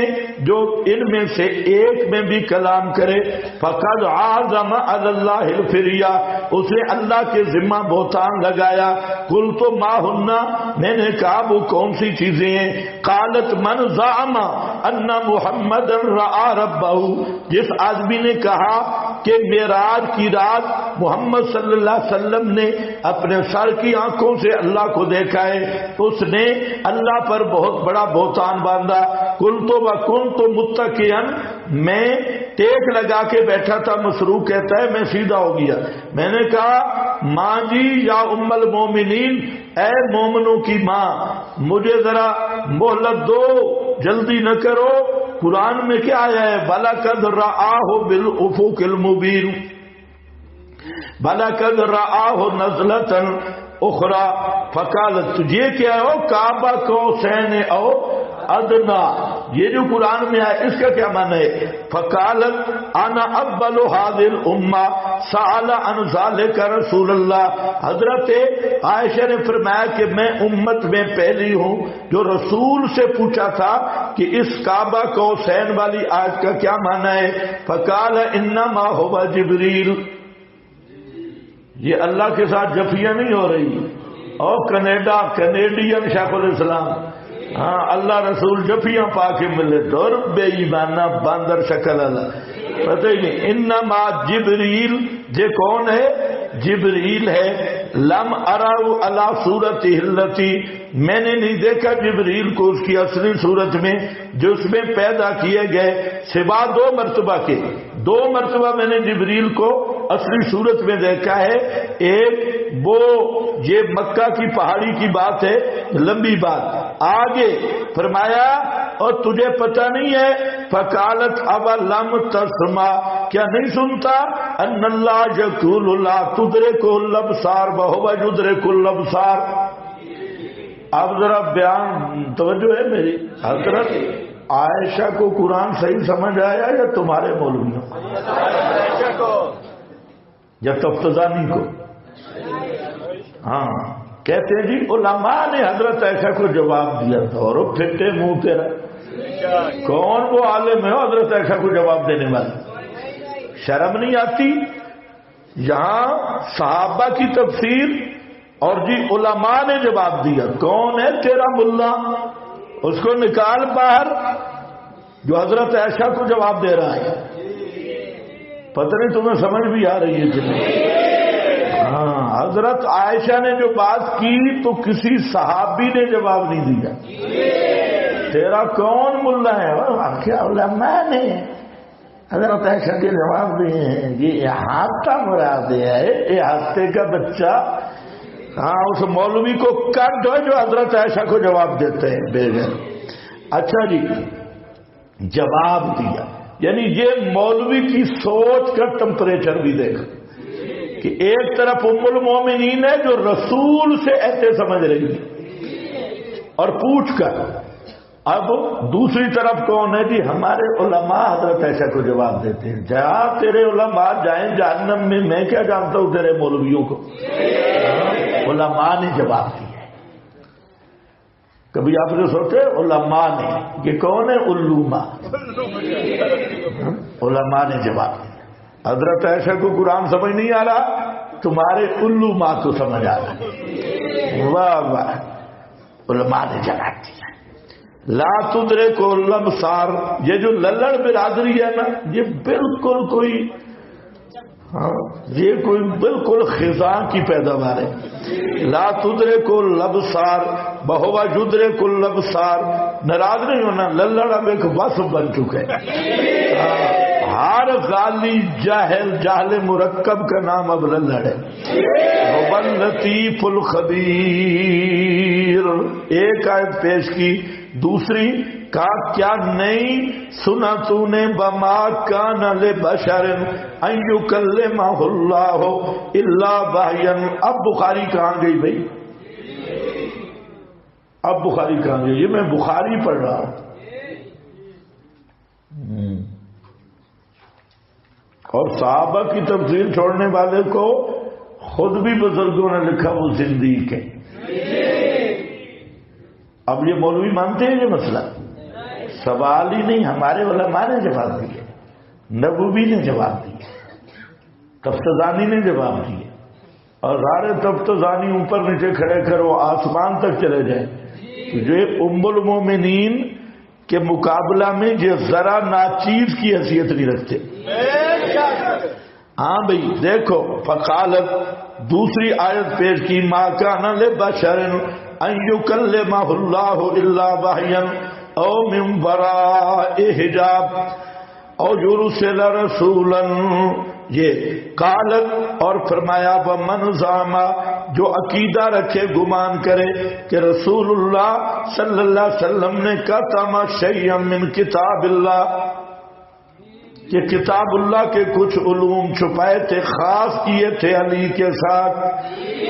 جو ان میں سے ایک میں بھی کلام کرے، فقد عازم علی اللہ الفریہ، اس نے اللہ کے ذمہ بہتان لگایا. قلت ما ہن، میں نے کہا وہ کون سی چیزیں ہیں؟ قالت من زعم ان محمد رأى ربہ، جس آدمی نے کہا کہ معراج کی رات محمد صلی اللہ علیہ وسلم نے اپنے سر کی آنکھوں سے اللہ کو دیکھا ہے، اس نے اللہ پر بہت بڑا بہتان باندھا. قلت وکنت متکئا، میں ٹیک لگا کے بیٹھا تھا. مسروق کہتا ہے میں سیدھا ہو گیا. میں نے کہا ماں جی یا ام المومنین، اے مومنوں کی ماں، مجھے ذرا مہلت دو، جلدی نہ کرو. قرآن میں کیا آیا ہے؟ وَلَقَدْ رَآهُ بِالْأُفُقِ الْمُبِينِ، وَلَقَدْ رَآهُ نَزْلَةً أُخْرَى فَقَالَتْ، یہ کیا ہو؟ کعبہ قوسین او ادنا، یہ جو قرآن میں ہے اس کا کیا معنی ہے؟ فقالت انا اول هذه الامه سأل عن ذلك رسول اللہ. حضرت عائشہ نے فرمایا کہ میں امت میں پہلی ہوں جو رسول سے پوچھا تھا کہ اس کعبہ قوسین والی آیت کا کیا معنی ہے. فقال انما هو جبریل. یہ اللہ کے ساتھ جفیاں نہیں ہو رہی. اور کینیڈین شیخ الاسلام، ہاں اللہ رسول جفیاں پا کے ملے تو بے ایمانہ باندر شکل اللہ پتہ ہی نہیں. انما جبریل یہ کون ہے؟ جبریل ہے. لم اراؤ علی صورتہ التی، میں نے نہیں دیکھا جبریل کو اس کی اصلی صورت میں جو اس میں پیدا کیے گئے، سوا 2 مرتبہ کے. 2 مرتبہ میں نے جبریل کو اصلی صورت میں دیکھا ہے. ایک وہ یہ مکہ کی پہاڑی کی بات ہے، لمبی بات. آگے فرمایا اور تجھے پتہ نہیں ہے، فقالت اولم تسمع، کیا نہیں سنتا، ان اللہ یقول لا تدرک الابصار وهو یدرک الابصار. اب ذرا بیان توجہ ہے میری. حضرت عائشہ کو قرآن صحیح سمجھ آیا یا تمہارے مولویوں کو یا تفتزانی کو؟ ہاں کہتے ہیں جی علماء نے حضرت عائشہ کو جواب دیا تھا. اور پھٹے منہ تیرا کون وہ عالم ہے حضرت عائشہ کو جواب دینے والا؟ شرم نہیں آتی؟ یہاں صحابہ کی تفسیر اور جی علماء نے جواب دیا. کون ہے تیرا ملا؟ اس کو نکال باہر جو حضرت عائشہ کو جواب دے رہا ہے. پتہ نہیں تمہیں سمجھ بھی آ رہی ہے کہ نہیں؟ ہاں حضرت عائشہ نے جو بات کی تو کسی صحابی نے جواب نہیں دیا. تیرا کون ملا ہے؟ کیا علماء نے حضرت عائشہ کے جواب دیے ہیں. یہ احاطہ مراد ہے، احاطے کا بچہ. ہاں اس مولوی کو کٹ ہو جو حضرت عائشہ کو جواب دیتے ہیں بغیر. اچھا جی جواب دیا، یعنی یہ مولوی کی سوچ کا ٹمپریچر بھی دیکھا کہ ایک طرف ام المومنین ہے جو رسول سے ایسے سمجھ رہی ہے اور پوچھ کر، اب دوسری طرف کون ہے جی ہمارے علماء حضرت عائشہ کو جواب دیتے ہیں. جہاں تیرے علماء جائیں جہنم میں کیا جانتا ہوں تیرے مولویوں کو. علماء نے جواب دیا. کبھی آپ نے سوچے علماء نے، یہ کون ہے؟ علماء. علماء نے جواب دیا. حضرت عائشہ کو قرآن سمجھ نہیں آ رہا، تمہارے علماء کو سمجھ آ رہا. واہ واہ. علماء نے جواب دیا. لا تدرک الابصار، یہ جو للڑ برادری ہے نا یہ بالکل کوئی یہ کوئی بالکل خزاں کی پیداوار ہے. لا تدرک الابصار وهو یدرک الابصار. ناراض نہیں ہونا، للڑ اب ایک وصف بن چکے. ہر غالی جاہل مرکب کا نام اب للڑ ہے. هو اللطیف الخبیر. ایک آیت پیش کی، دوسری کہا کیا نہیں سنا تو نے بما کان لبشر ان یکلمہ اللہ الا وحیا. اب بخاری کہاں گئی بھائی؟ اب بخاری کہاں گئی؟ یہ میں بخاری پڑھ رہا ہوں. اور صحابہ کی تفسیر چھوڑنے والے کو خود بھی بزرگوں نے لکھا وہ زندیق ہے. اب یہ مولوی مانتے ہیں یہ مسئلہ؟ سوال ہی نہیں. ہمارے علماء نے جواب دیے، نبوی نے جواب دیے، تفتزانی نے جواب دیے. اور سارے تفتزانی اوپر نیچے کھڑے کرو آسمان تک چلے جائیں جو ام المومنین کے مقابلہ میں یہ ذرا ناچیز کی حیثیت نہیں رکھتے. ہاں بھئی دیکھو، فقالت دوسری آیت پیش کی، ما کان لبشر ان یکلمہ اللہ الا وحیا او من وراء حجاب او یرسل رسولا. یہ قالت اور فرمایا ومن زعم، جو عقیدہ رکھے گمان کرے کہ رسول اللہ صلی اللہ علیہ وسلم نے کتم شیئا من کتاب اللہ، کہ کتاب اللہ کے کچھ علوم چھپائے تھے، خاص کیے تھے علی کے ساتھ،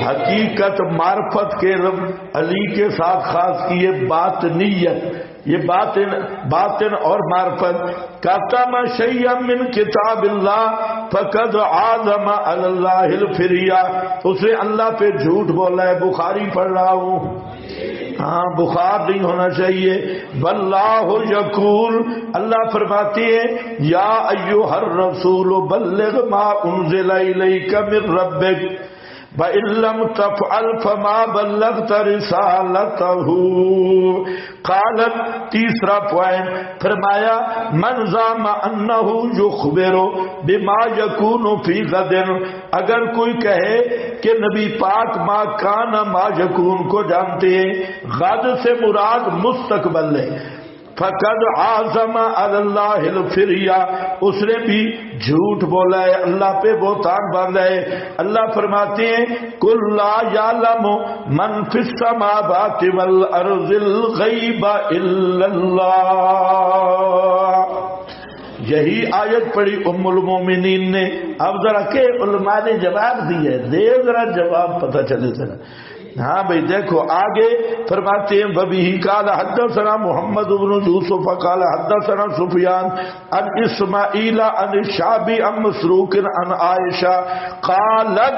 حقیقت معرفت کے رب علی کے ساتھ خاص کیے، بات نیت یہ باطن اور معرفت. کتم شیئا من کتاب اللہ فقد عازم علی اللہ الفریہ، اس نے اللہ پہ جھوٹ بولا ہے. بخاری پڑھ رہا ہوں، ہاں بخار نہیں ہونا چاہیے. واللہ یقول، اللہ فرماتی ہے یا ایھا الرسول بلغ ما انزل الیک من ربک وَإِن لَّمْ تَفْعَلْ فَمَا بَلَّغْتَ رِسَالَتَهُ. قالت، تیسرا پوائنٹ فرمایا من زعم أَنَّهُ يُخْبِرُ بِمَا يَكُونُ فِي غَدٍ، اگر کوئی کہے کہ نبی پاک ما کان ما یکون کو جانتے ہیں، غد سے مراد مستقبل ہے. فقد عازم علی اللہ الفریہ، اس نے بھی جھوٹ بولا ہے، اللہ پہ بہتان باندھا ہے. اللہ فرماتے ہیں قل لا یعلم من فی السماوات والارض الغیب الا اللہ. یہی آیت پڑھی ام المومنین نے. اب ذرا کہ علماء نے جواب دیے، دے ذرا جواب پتہ چلے ذرا. ہاں بھائی دیکھو آگے فرماتے ہیں وبہ قال حدثنا محمد بن یوسف قال حدثنا سفیان عن اسماعیل عن الشعبی عن مسروق عن عائشہ قالت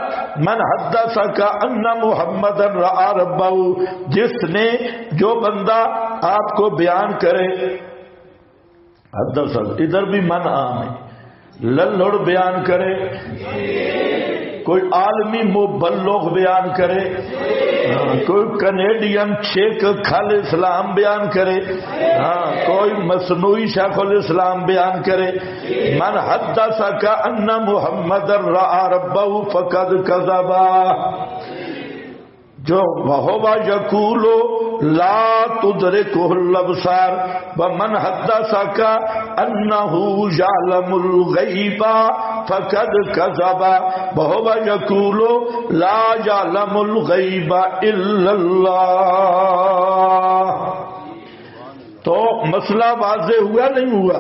من حدثک ان محمد رأى ربہ، جس نے جو بندہ آپ کو بیان کرے، حدثک ادھر بھی من عام ہے، للڑ بیان کرے، کوئی عالمی مبلغ بیان کرے، کوئی کینیڈین شیخ خال اسلام بیان کرے، ہاں کوئی مصنوعی شیخ الاسلام بیان کرے. من حدثک ان محمد رأى ربہ فقد کذب، جو وہو یقول لا تدرکہ الابصار، ومن حدثک انہ یعلم الغیب فقد کذب وہو یقول لا یعلم الغیب الا اللہ. تو مسئلہ واضح ہوا نہیں ہوا؟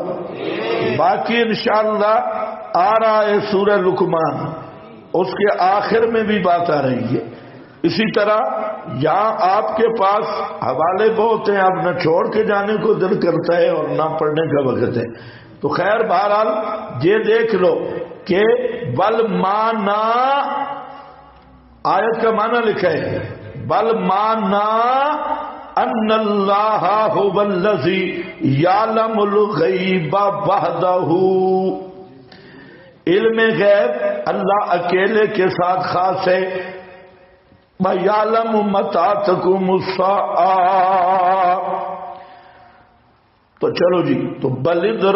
باقی انشاءاللہ آ رہا ہے سورہ لقمان، اس کے آخر میں بھی بات آ رہی ہے. اسی طرح یہاں آپ کے پاس حوالے بہت ہیں، اب نہ چھوڑ کے جانے کو دل کرتا ہے اور نہ پڑھنے کا وقت ہے. تو خیر بہرحال یہ دیکھ لو کہ بل مانا، آیت کا معنی لکھا ہے بل مانا ان اللہ هو الذی یعلم الغیب وحدہ، علم غیب اللہ اکیلے کے ساتھ خاص ہے. وَيَعْلَمُ مَتَىٰ تَقُومُ السَّاعَةُ. تو چلو جی، تو بل ادھر